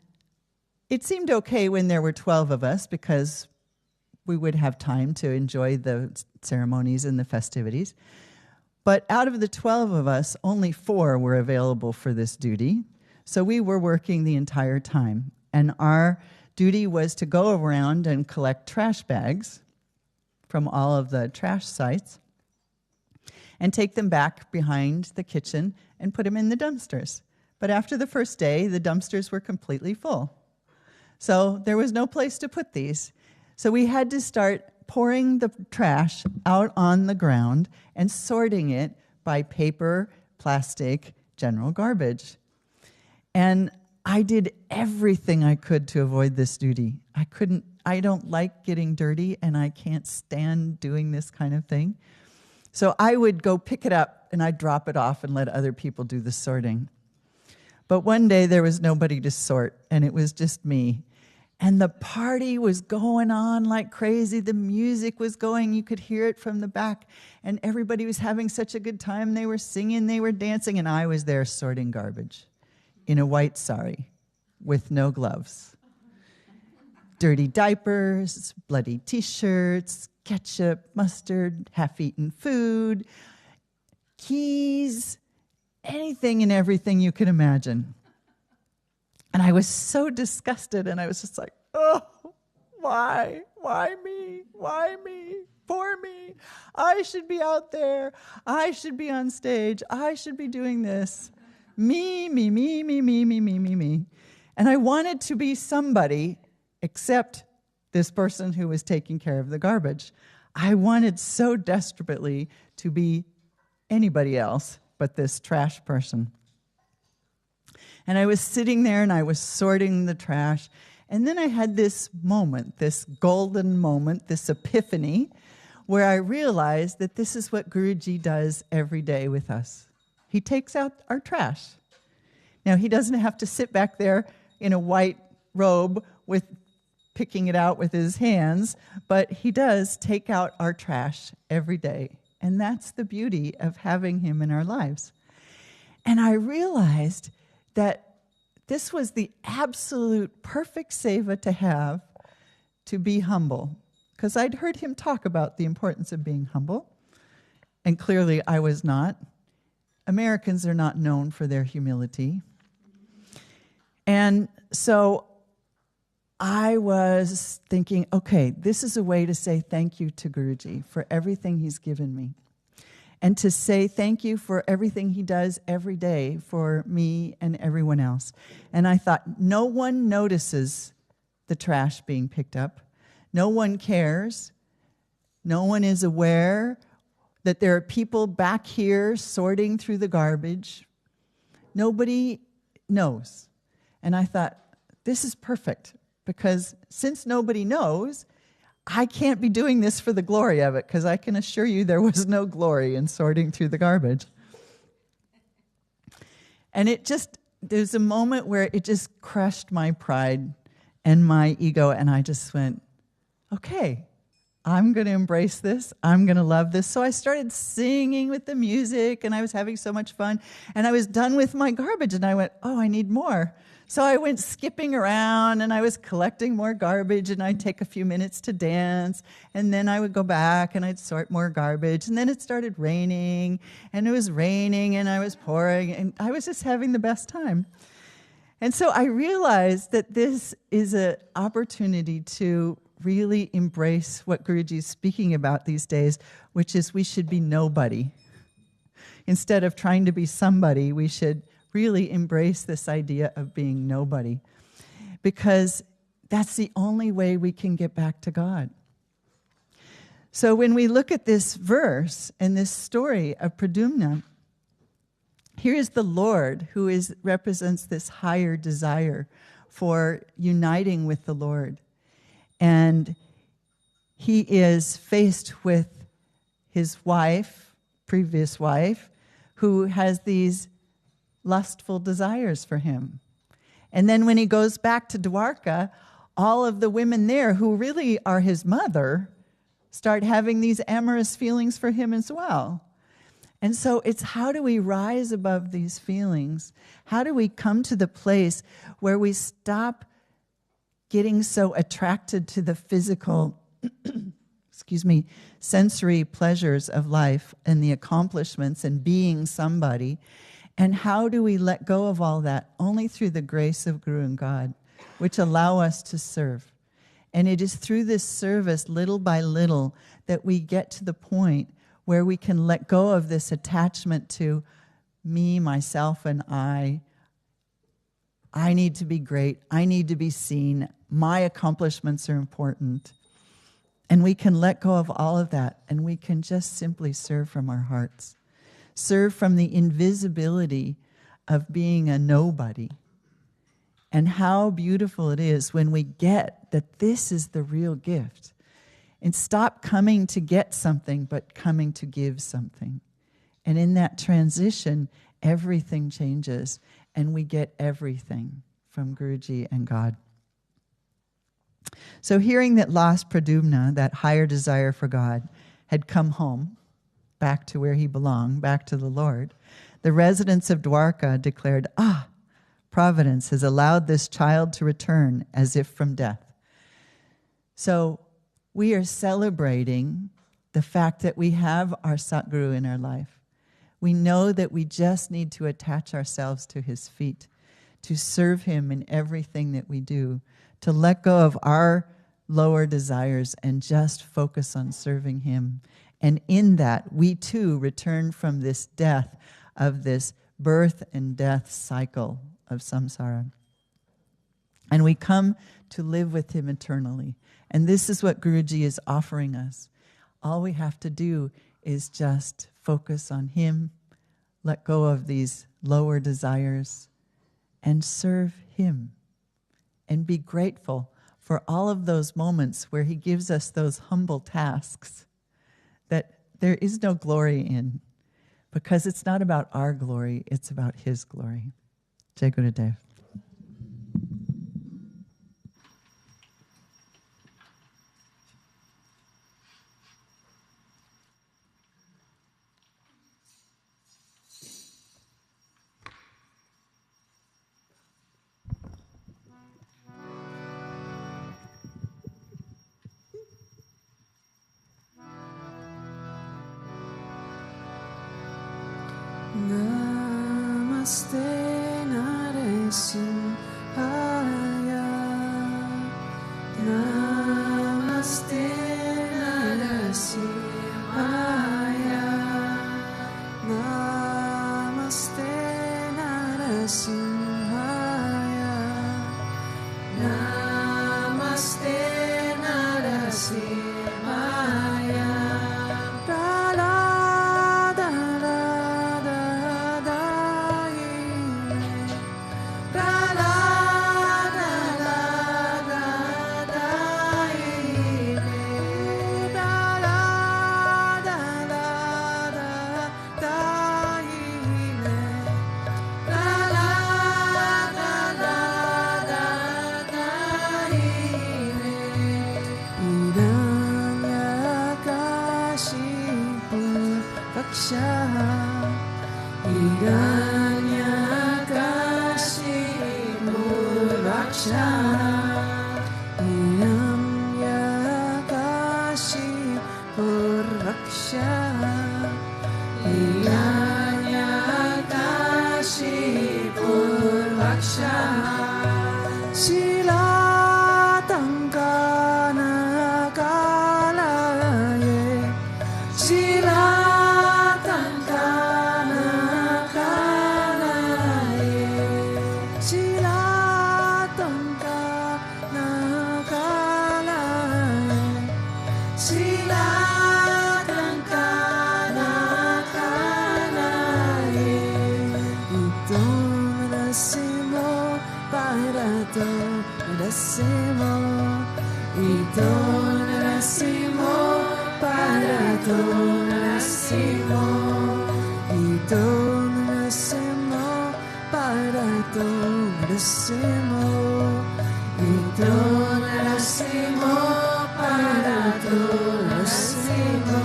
it seemed okay when there were 12 of us because we would have time to enjoy the ceremonies and the festivities. But out of the 12 of us, only 4 were available for this duty. So we were working the entire time. And our duty was to go around and collect trash bags from all of the trash sites and take them back behind the kitchen and put them in the dumpsters. But after the first day, the dumpsters were completely full. So there was no place to put these. So we had to start pouring the trash out on the ground and sorting it by paper, plastic, general garbage. And I did everything I could to avoid this duty. I don't like getting dirty, and I can't stand doing this kind of thing. So I would go pick it up, and I'd drop it off and let other people do the sorting. But one day there was nobody to sort, and it was just me. And the party was going on like crazy. The music was going. You could hear it from the back. And everybody was having such a good time. They were singing, they were dancing, and I was there sorting garbage in a white sari with no gloves. Dirty diapers, bloody T-shirts, ketchup, mustard, half-eaten food, keys, anything and everything you could imagine. And I was so disgusted, and I was just like, oh, why? Why me? Why me? Poor me. I should be out there. I should be on stage. I should be doing this. Me, me, me, me, me, me, me, me, me. And I wanted to be somebody except this person who was taking care of the garbage. I wanted so desperately to be anybody else but this trash person. And I was sitting there and I was sorting the trash. And then I had this moment, this golden moment, this epiphany, where I realized that this is what Guruji does every day with us. He takes out our trash. Now, he doesn't have to sit back there in a white robe with picking it out with his hands, but he does take out our trash every day. And that's the beauty of having him in our lives. And I realized that this was the absolute perfect seva to have, to be humble. Because I'd heard him talk about the importance of being humble, and clearly I was not. Americans are not known for their humility. And so I was thinking, okay, this is a way to say thank you to Guruji for everything he's given me. And to say thank you for everything he does every day for me and everyone else. And I thought, no one notices the trash being picked up. No one cares. No one is aware that there are people back here sorting through the garbage. Nobody knows. And I thought, this is perfect, because since nobody knows, I can't be doing this for the glory of it, because I can assure you there was no glory in sorting through the garbage. And there's a moment where it just crushed my pride and my ego, and I just went, okay, I'm going to embrace this. I'm going to love this. So I started singing with the music, and I was having so much fun. And I was done with my garbage, and I went, oh, I need more. So I went skipping around and I was collecting more garbage, and I'd take a few minutes to dance, and then I would go back and I'd sort more garbage, and then it started raining, and it was raining and I was pouring, and I was just having the best time. And so I realized that this is an opportunity to really embrace what Guruji is speaking about these days, which is we should be nobody. Instead of trying to be somebody, we should really embrace this idea of being nobody, because that's the only way we can get back to God. So when we look at this verse and this story of Pradyumna, here is the Lord who represents this higher desire for uniting with the Lord. And he is faced with his wife, previous wife, who has these lustful desires for him. And then when he goes back to Dwarka, all of the women there who really are his mother start having these amorous feelings for him as well. And so it's how do we rise above these feelings? How do we come to the place where we stop getting so attracted to the physical, sensory pleasures of life and the accomplishments and being somebody? And how do we let go of all that? Only through the grace of Guru and God, which allow us to serve. And it is through this service, little by little, that we get to the point where we can let go of this attachment to me, myself, and I. I need to be great. I need to be seen. My accomplishments are important. And we can let go of all of that, and we can just simply serve from our hearts. Serve from the invisibility of being a nobody. And how beautiful it is when we get that this is the real gift. And stop coming to get something, but coming to give something. And in that transition, everything changes, and we get everything from Guruji and God. So hearing that lost Pradyumna, that higher desire for God, had come home, back to where he belonged, back to the Lord, the residents of Dwarka declared, Providence has allowed this child to return as if from death. So we are celebrating the fact that we have our Satguru in our life. We know that we just need to attach ourselves to his feet, to serve him in everything that we do, to let go of our lower desires and just focus on serving him. And in that, we too return from this death of this birth and death cycle of samsara. And we come to live with him eternally. And this is what Guruji is offering us. All we have to do is just focus on him, let go of these lower desires, and serve him. And be grateful for all of those moments where he gives us those humble tasks that there is no glory in, because it's not about our glory, it's about his glory. Jai Gurudev. Namaste Naresh Purvaksha Yakashi Purvaksha Yakashi Purvaksha Shila Tankana Kalaye Shila Tankana Kalaye Shila Tankana Kalaye Shila Tankana Kalaye Ito Narasimo Parato Narasimo Ito Narasimo Parato Narasimo Ito Narasimo Parato Narasimo Ito Narasimo Parato Narasimo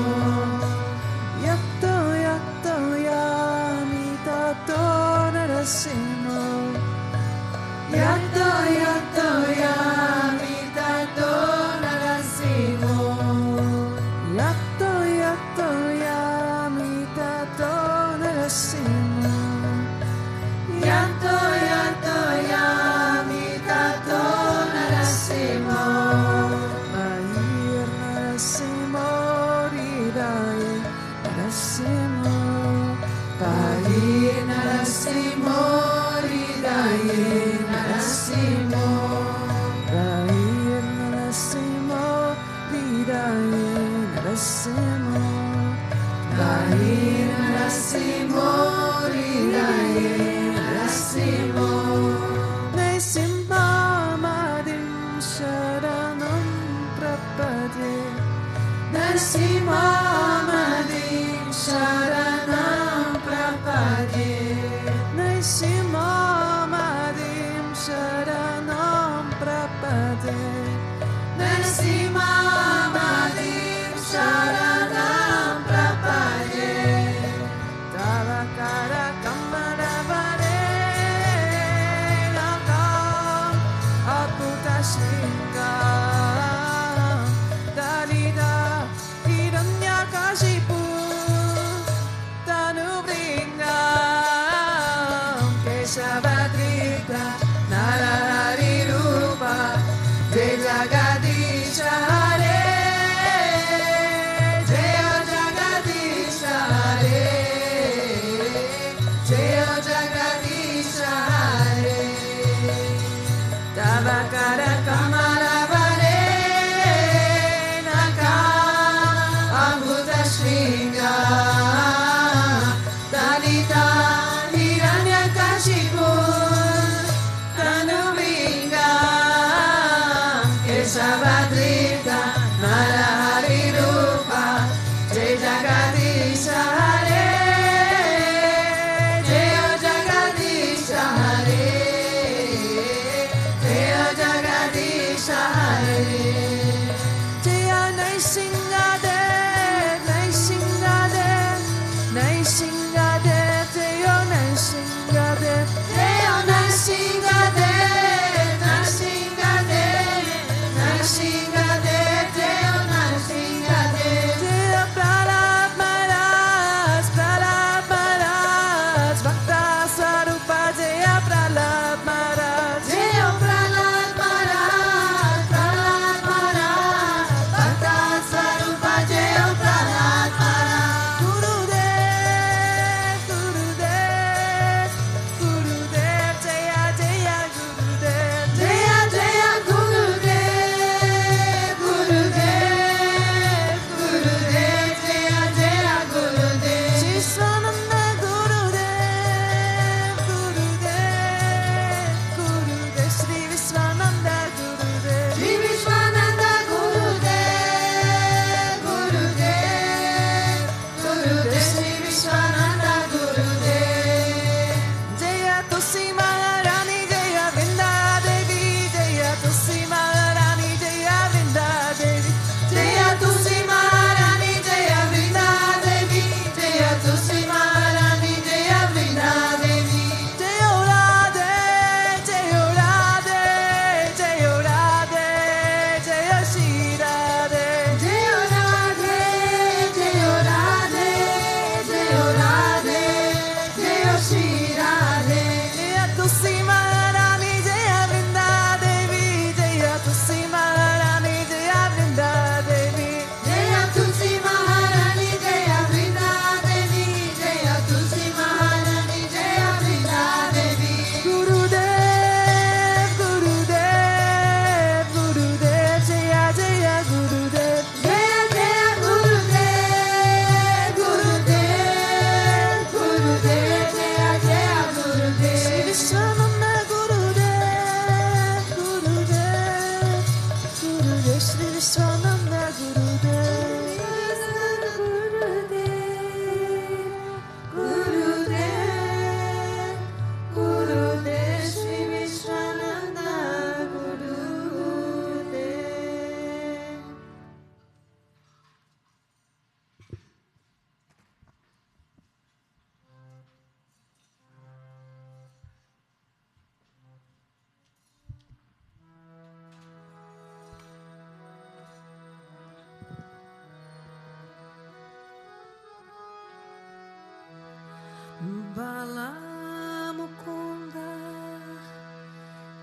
Yato Yato Yamitato Narasimo Yato Yato Yamitato Narasimo Yato Yato Yamitato Narasimo Yato Yato Yamitato Narasimo Mahir Narasimo Ridaye Narasimo Mahir Narasimo Ridaye Narasimo Mahir Narasimo Ridaye Narasimo Mahir Narasimo Ridaye Narasimo Naisimha Madim Sharanam Prapade Naisimha Madim Sharanam Prapade Naisimha Madim Sharanam Prapade Naisimha Madim Sharanam Prapade Tavakara Kamaravare Nakam Aputa Shringa Dalida Hiranyakashipu Tanubringa Keshavadrita Narahari Rupa Jai Jagadisha Hare Jai Jagadisha Hare Jai Jagadisha Hare Tavakara Kamaravare Naka Ambuta Shringa Dalita Hiranyakashipu Tanubringa Keshavadrita Narahari Rupa Jai Jagadisha Hare Jai Jagadisha Hare Jai Jagadisha Hare Jaya Naisingadev Naisingadev Naisingadev Jaya Naisingadev Jaya Naisingadev Naisingadev Naisingadev Jaya Naisingadev Jaya Prahlad Maharaj Prahlad Maharaj Bhakta Swarupa Jaya Prahlad Maharaj Jaya Prahlad Maharaj Prahlad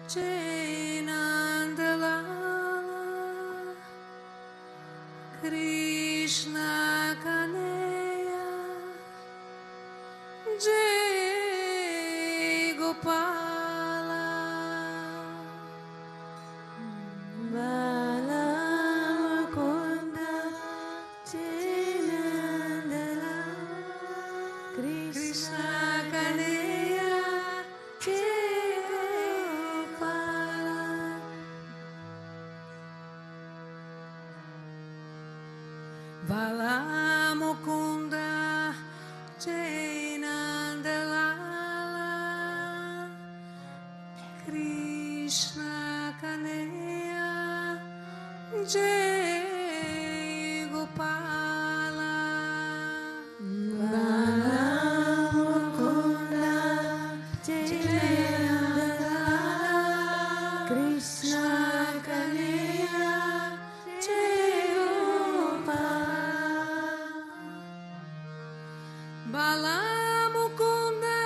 Jai Nandalala, Krishna Kaneya, Jai Gopala, Bala Mukunda, Jai Nandalala, Krishna Kaneya, Jai Gopala, Bala Mukunda, Jai Nandalala, Krishna Kaneya, Jai Gopala, Bala Mukunda, Jai Nandalala, Krishna Kaneya, Jai Gopala, Bala Mukunda,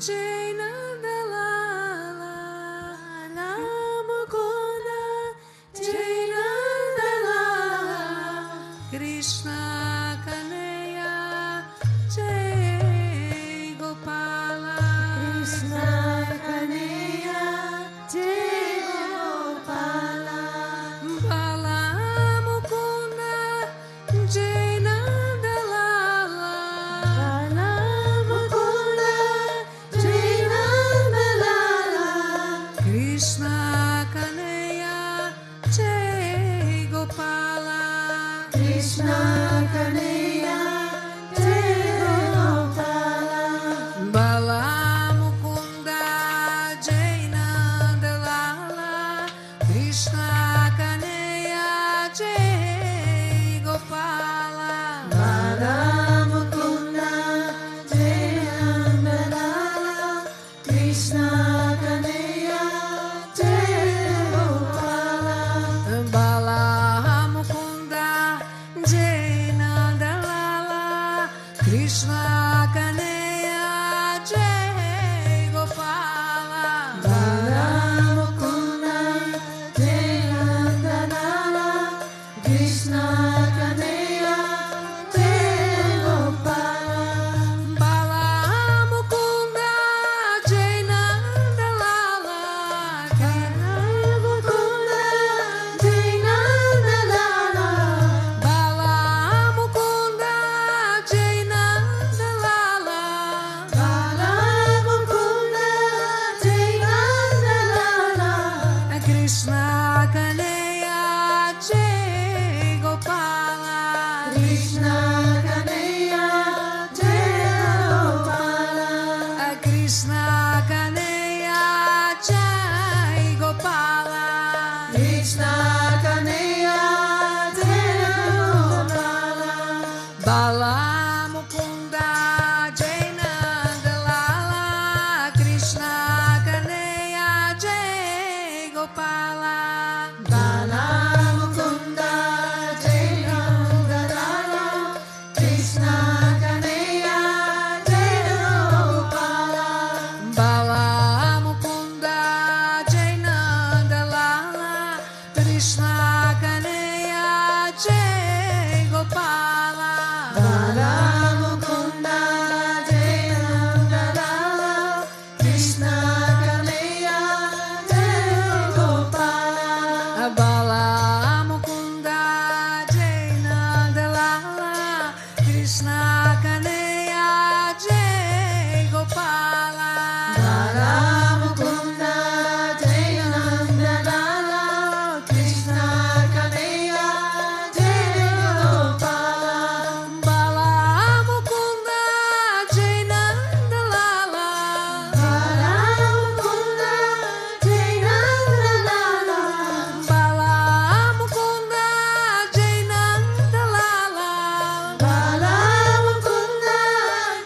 Jai Nandalala, Mukunda, Jai Nandalala, Krishna Kaneya, Jai Gopala, Krishna Kaneya, Jai Gopala, Bala Mukunda, Jai Nandalala, Bala Mukunda, Jai Nandalala, Krishna Kaneya, Jai Gopala, Krishna Kaneya, Jai Gopala, Bala Mukunda, Jai Nandalala, Krishna Kaneya, Jai Gopala, Bala Mukunda, Jai Nandalala, Krishna Kaneya, Jai Gopala, Bala Mukunda, Jai Nandalala, Krishna Kaneya, Jai Gopala, Bala Mukunda, Jai Nandalala, Krishna Kaneya, Jai Gopala, Bala Mukunda, Jai Nandalala, Bala Mukunda, Jai Nandalala, Bala Mukunda, Jai Nandalala, Bala Mukunda, Jai Nandalala, Krishna Kaneya, Jai Gopala, Krishna Kaneya, Jai Gopala, Krishna Kaneya, Jai Gopala, Krishna Kaneya, Jai Gopala, Bala Mukunda, Jai Nandalala, Krishna Kaneya, Jai Gopala, Bala Mukunda, Jai Nandalala, Krishna Kaneya, Jai Gopala, Bala Mukunda, Jai Nandalala, Krishna Kaneya, Jai Gopala, Bala Mukunda, Jai Nandalala, Krishna Kaneya, Jai Gopala, Bala Mukunda, Jai Nandalala, Krishna Kaneya, Jai Gopala, Bala Mukunda, Jai Nandalala, Krishna Kaneya, Jai Gopala, Bala Mukunda, Jai Nandalala, Bala Mukunda, Jai Nandalala, Bala Mukunda, Jai Nandalala, Bala Mukunda,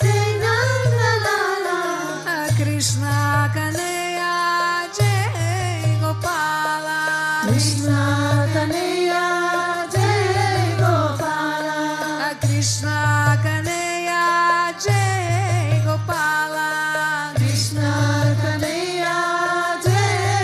Jai Nandalala, Krishna Kaneya, Jai Gopala, Krishna Kaneya, Jai Gopala, Krishna Kaneya, Jai Gopala, Krishna Kaneya, Jai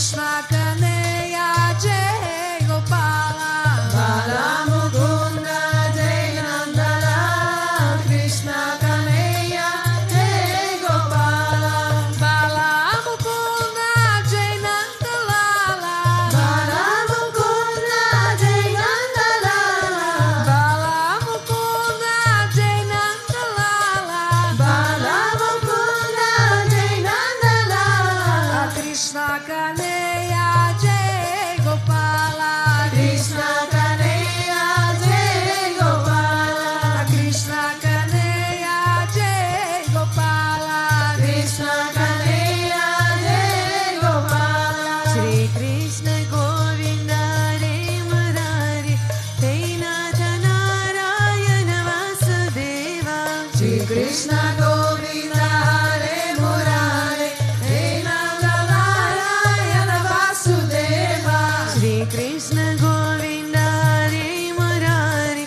Krishna Kanaya Jai Gopala Bala Mukunda Jai Nandalala Krishna Kanaya Jai Gopala Bala Mukunda Jai Nandalala Bala Mukunda Jai Nandalala Bala Mukunda Jai Nandalala Bala Mukunda Jai Nandalala Krishna Kanaya Jai Gopala Krishna Kanaya Jai Gopala Krishna Kanaya Jai Gopala Krishna Kanaya Jai Gopala Shri Krishna Govinda Hare Murari Hey Nath Narayana Vasudeva Shri Krishna Govinda Hare Murari He Nanda Narayana Vasudeva Shri Krishna Govinda Hare Murari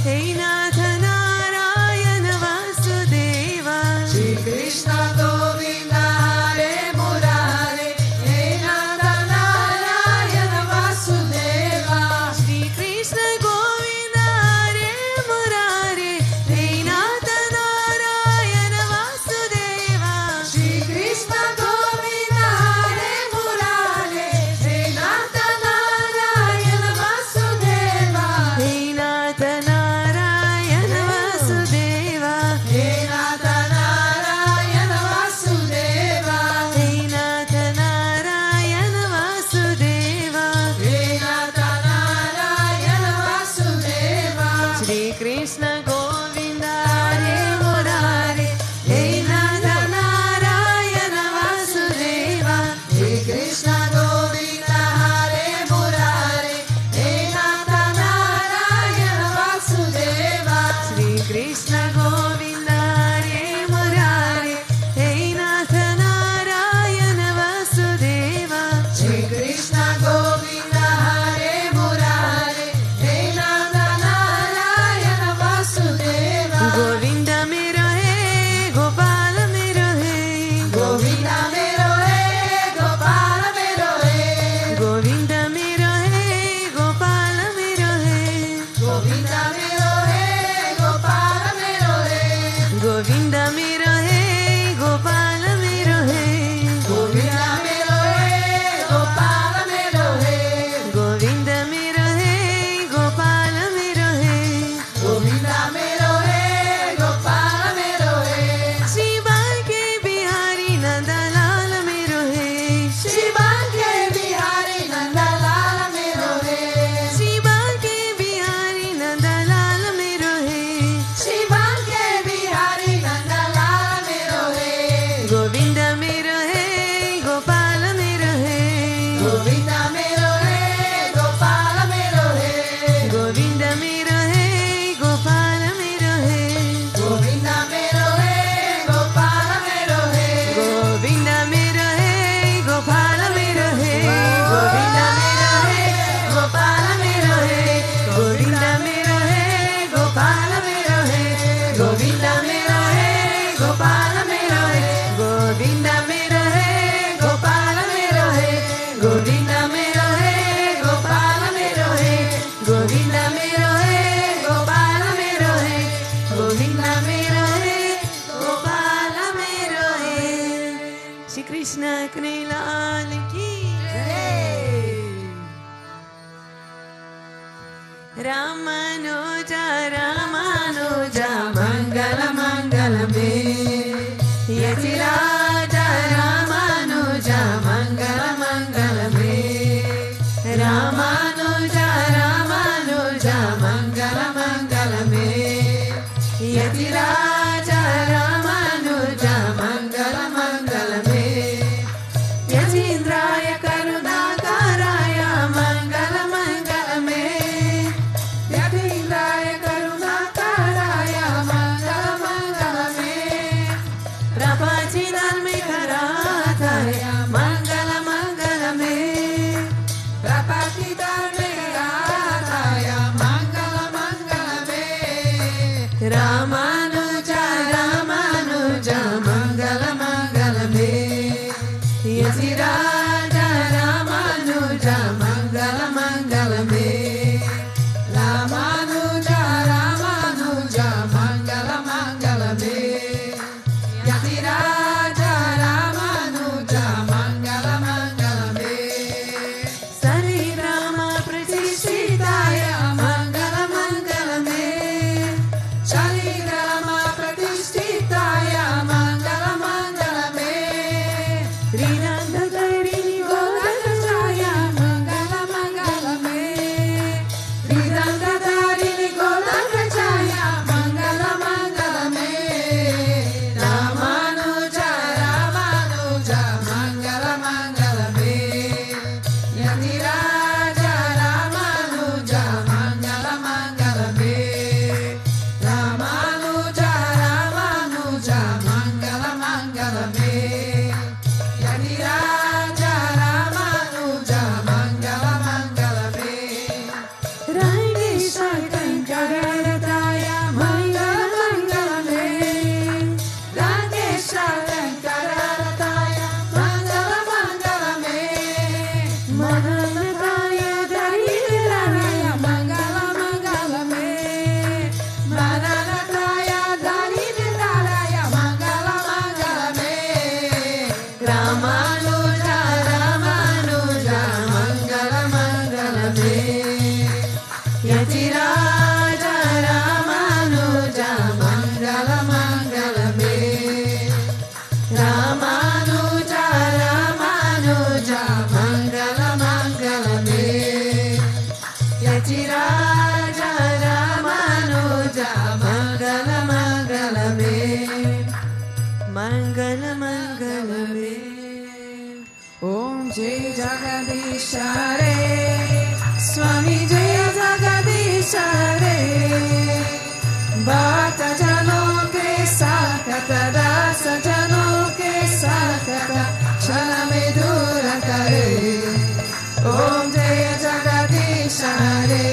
Hey Nath Narayana Vasudeva Shri Krishna Govinda Hare Murari He Nanda Narayana Vasudeva Shri Krishna Govinda Hare Murari Hey Nath Narayana Vasudeva Shri Krishna Govinda Hare Murari He Nanda Narayana Vasudeva Hey Nath Narayana Vasudeva He Nanda Narayana Vasudeva Hey Nath Narayana Vasudeva He Nanda Narayana Vasudeva Shri Krishna Govinda Hare Murari Hey Nath Narayana Vasudeva Shri Krishna Govinda Hare Murari He Nanda Narayana Vasudeva Shri Krishna Govinda Hare Murari Hey Nath Narayana Vasudeva Shri Krishna Govinda Hare Murari He Nanda Narayana Vasudeva Govinda mero hai Gopala mero hai Govinda mero hai Gopala mero hai Govinda mero hai Gopala mero hai Govinda mero hai Gopala mero hai Govinda mero hai Gopala mero hai Govinda mero hai Gopala mero hai Govinda mero hai Gopala mero hai Govinda mero hai Gopala mero hai Shiva ke Bihari Nandalal mero hai Shiva ke Bihari Nandalal mero hai Shiva ke Bihari Nandalal mero hai Shiva ke Bihari Nandalal mero hai Govinda mero hai Gopala mero hai Govinda mero hai Gopala mero hai Govinda mero hai Gopala mero hai Govinda mero hai Gopala mero hai Govinda mero hai Gopala mero hai Govinda mero hai Gopala mero hai Govinda mero hai Gopala mero hai Govinda mero hai Gopala mero hai Govinda mero hai Gopala mero hai Govinda mero hai Gopala mero hai Govinda mero hai Gopala mero hai Govinda mero hai Gopala mero hai Shri Krishna Kanilal ki Ramanuja Ramanuja Mangala Mangala me Yatiraja Ramanuja Mangala Mangala me Ramanuja Ramanuja Mangala Mangala me Yatiraja Ramanuja Mangala Mangala me Yatindraya Karunakaraya Mangala Mangala me Yati Mananataya Daridaya Mangala Mangala Me Mananataya Daridaya Mangala Mangala Me Ramanuja Ramanuja Mangala Mangala Me Yatiraja Ramanuja Mangala Mangala Me Ramanuja Ramanuja Mangala Mangala Me Yatiraja Ramanuja Mangala Mangala Me Mangala Mangala Me Om Jai Jagadisha Re Swami Jai Jagadisha Re Bhakta Janon ke Sakata Dasa Janon ke Sakata Chala me dura kare Om Jai Jagadisha Re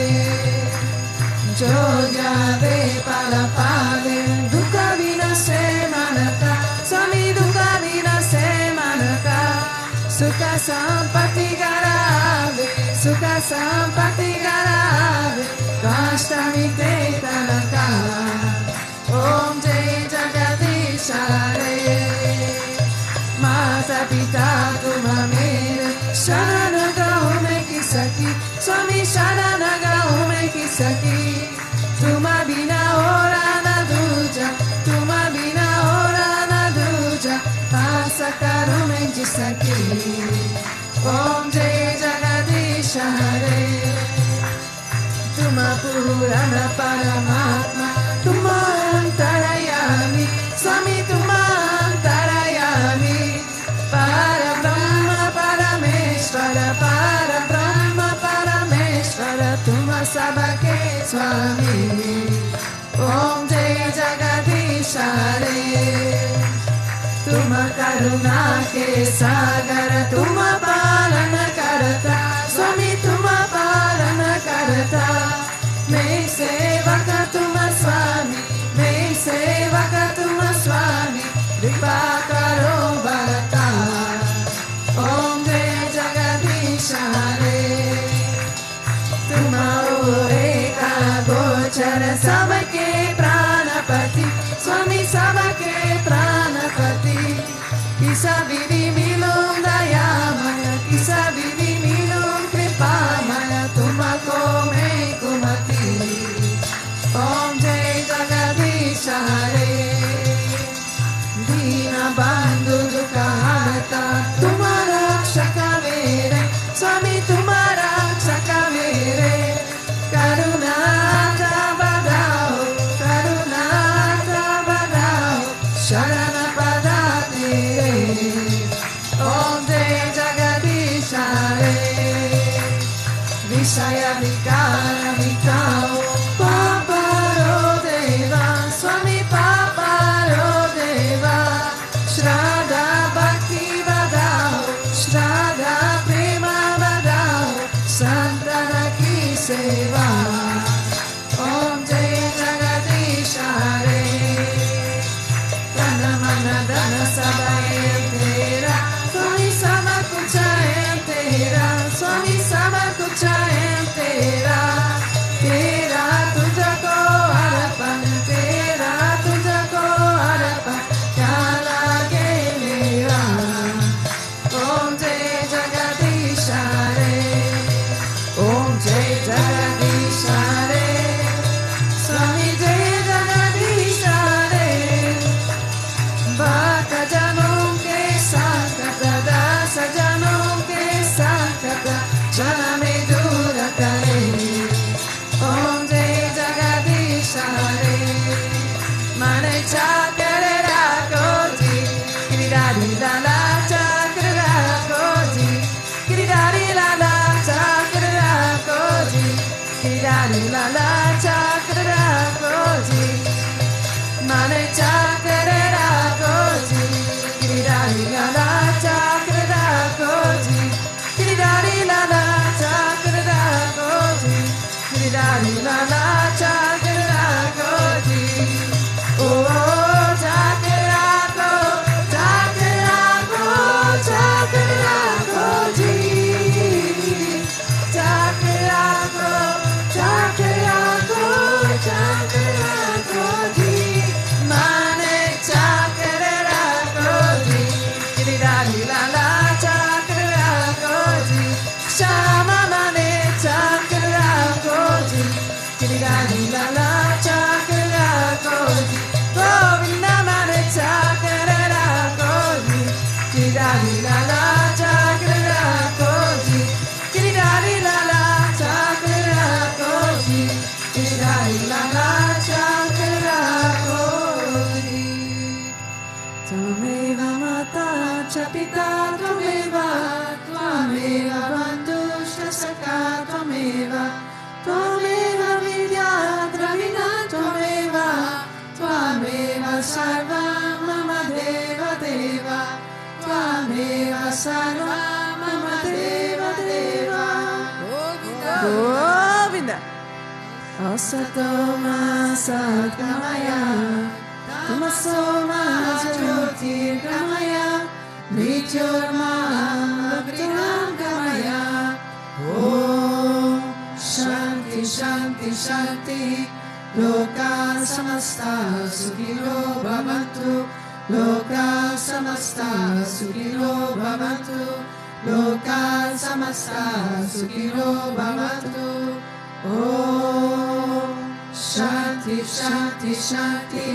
Jo jave para pave Dukha vina se manaka Swami dukha vina se manaka Sukha sampati garave Sukha sampati garave Kashta mite tanaka Om Jai Jagadisha Re Mata pita tuma mere Sharana gao me kisaki Swami Sharana gao me kisaki Tuma bina ora na duja Tuma bina ora na duja Asa karo me jisaki Om Jai Jagadisha Re Tuma Purana Paramatma Tuma Antarayami Swami Tuma Antarayami Para Brahma Parameshvara Para Brahma Parameshvara Tuma Sabake Swami Om Jai Jagadisha Re Tuma Karuna Ke Sagara Tuma Palana Karata Swami Tuma Palana Karata Main Sevaka Tuma Swami Main Sevaka Tuma Swami Kripa Karo Bharata Om Jai Jagadisha Re Tuma Eka Gochara Sabake Pranapati Swami Sabake Pranapati Kisa Vivi Milum Dayamaya Kisa Vivi Milum Kripamaya Tuma Kome Kumati Om Jai Jagadisha Re Dina Bandhu Dukha Harata Tuma Rakshaka Vere Swami Tuma Rakshaka Vere Karunata Badao Karunata Badao Sharana Padate Om Jai Jagadisha Re Vishaya Vikara Vikao Paparo Deva Swami Paparo Deva Shraddha Bhakti Vadao Shraddha Prema Vadao Santana Ki Seva Om Jai Jagadisha Re Dana Mana Dana Sabaye Tera Swami Sama Kucha Tera Swami Sama Kucha Tera Tera Tuja Ko Arapan Tera Tuja Ko Arapan Kala Ge Mera Om Jai Jagadisha Re Om Jai Jagadisha Re Swami Jai Jagadisha Re Bhakta Janon ke Sakata Dasa Janon ke Sakata Chala me dura kare Om Jai Jagadisha Re Mane Chakra Rakoji Giridari Lala Chakra Rakoji Giridari Lala Chakra Rakoji Giridari Lala Chakra Rakoji Mane Chakra Rakoji Giridari Lala Chakra Rakoji Giridari Lala Chakra Rakoji Giridari Lala Chakra Rakoji Oh Chakra Rako Chakra Rako Chakra Rakoji sarvam mama deva deva, Tvameva sarvam mama deva deva. Govinda. Asatoma satgamaya, tamasoma jyotirgamaya, mrityormam bhaktinam gamaya. Om Shanti Shanti Shanti, Loka samasta sukhino bhavantu, Loka samasta sukhino bhavantu, Loka samasta sukhino bhavantu. Om Shanti Shanti Shanti,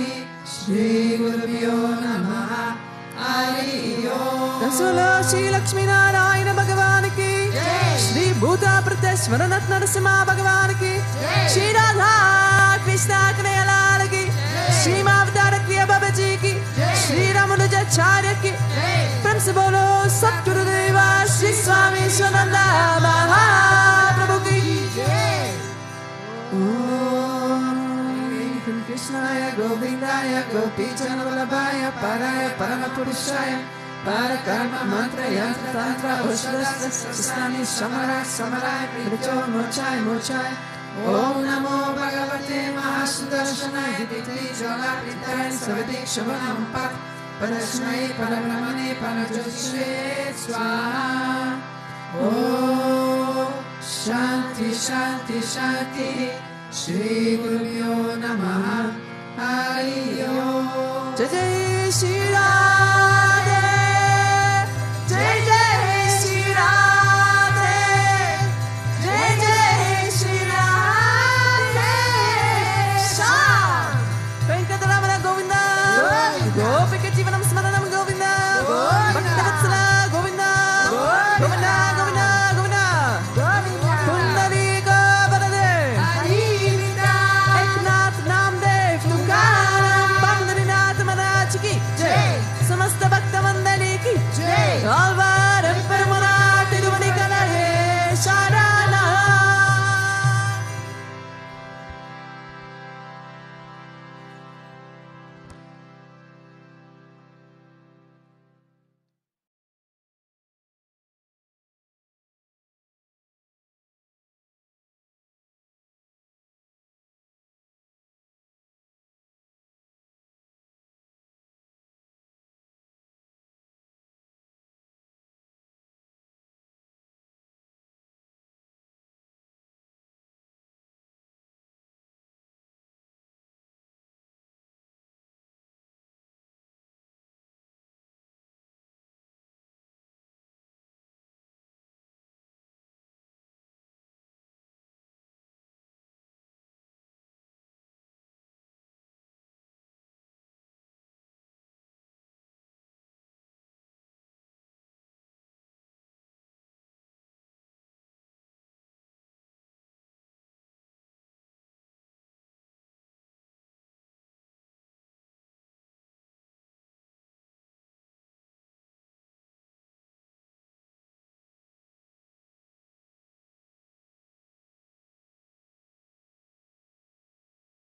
Shri Gurubhyo Namaha, Hari Om. Dasula Shri Lakshmi Narayana Bhagavan ki, Sri Bhutabhrteshwarnath Mandir ki, Shri Radha Krishna Kanayalal ki, Shri Mavdara Kriya Babaji ki, Shri Ramanujacharya ki, Prem se bolo Satgurudeva Sri Swami Vishwananda Mahaprabhu ki. Om Krishnaya Govindaya Gopijana Vallabhaya Paraya Paramapurushaya Parakarma Mantra Yantra Tantra Oshadastra Sastani Samara Samarai Pricho Mochai Mochai. Om Namo Bhagavate Mahasudarshanaya Diti Jola Pritaya Savadik Shavanam Pat Parashnai Parabrahmane Parajoshe Swaha. Om Shanti Shanti Shanti, Shri Gurubhyo Namaha, Hari Om. Jai Jai Shri Ram.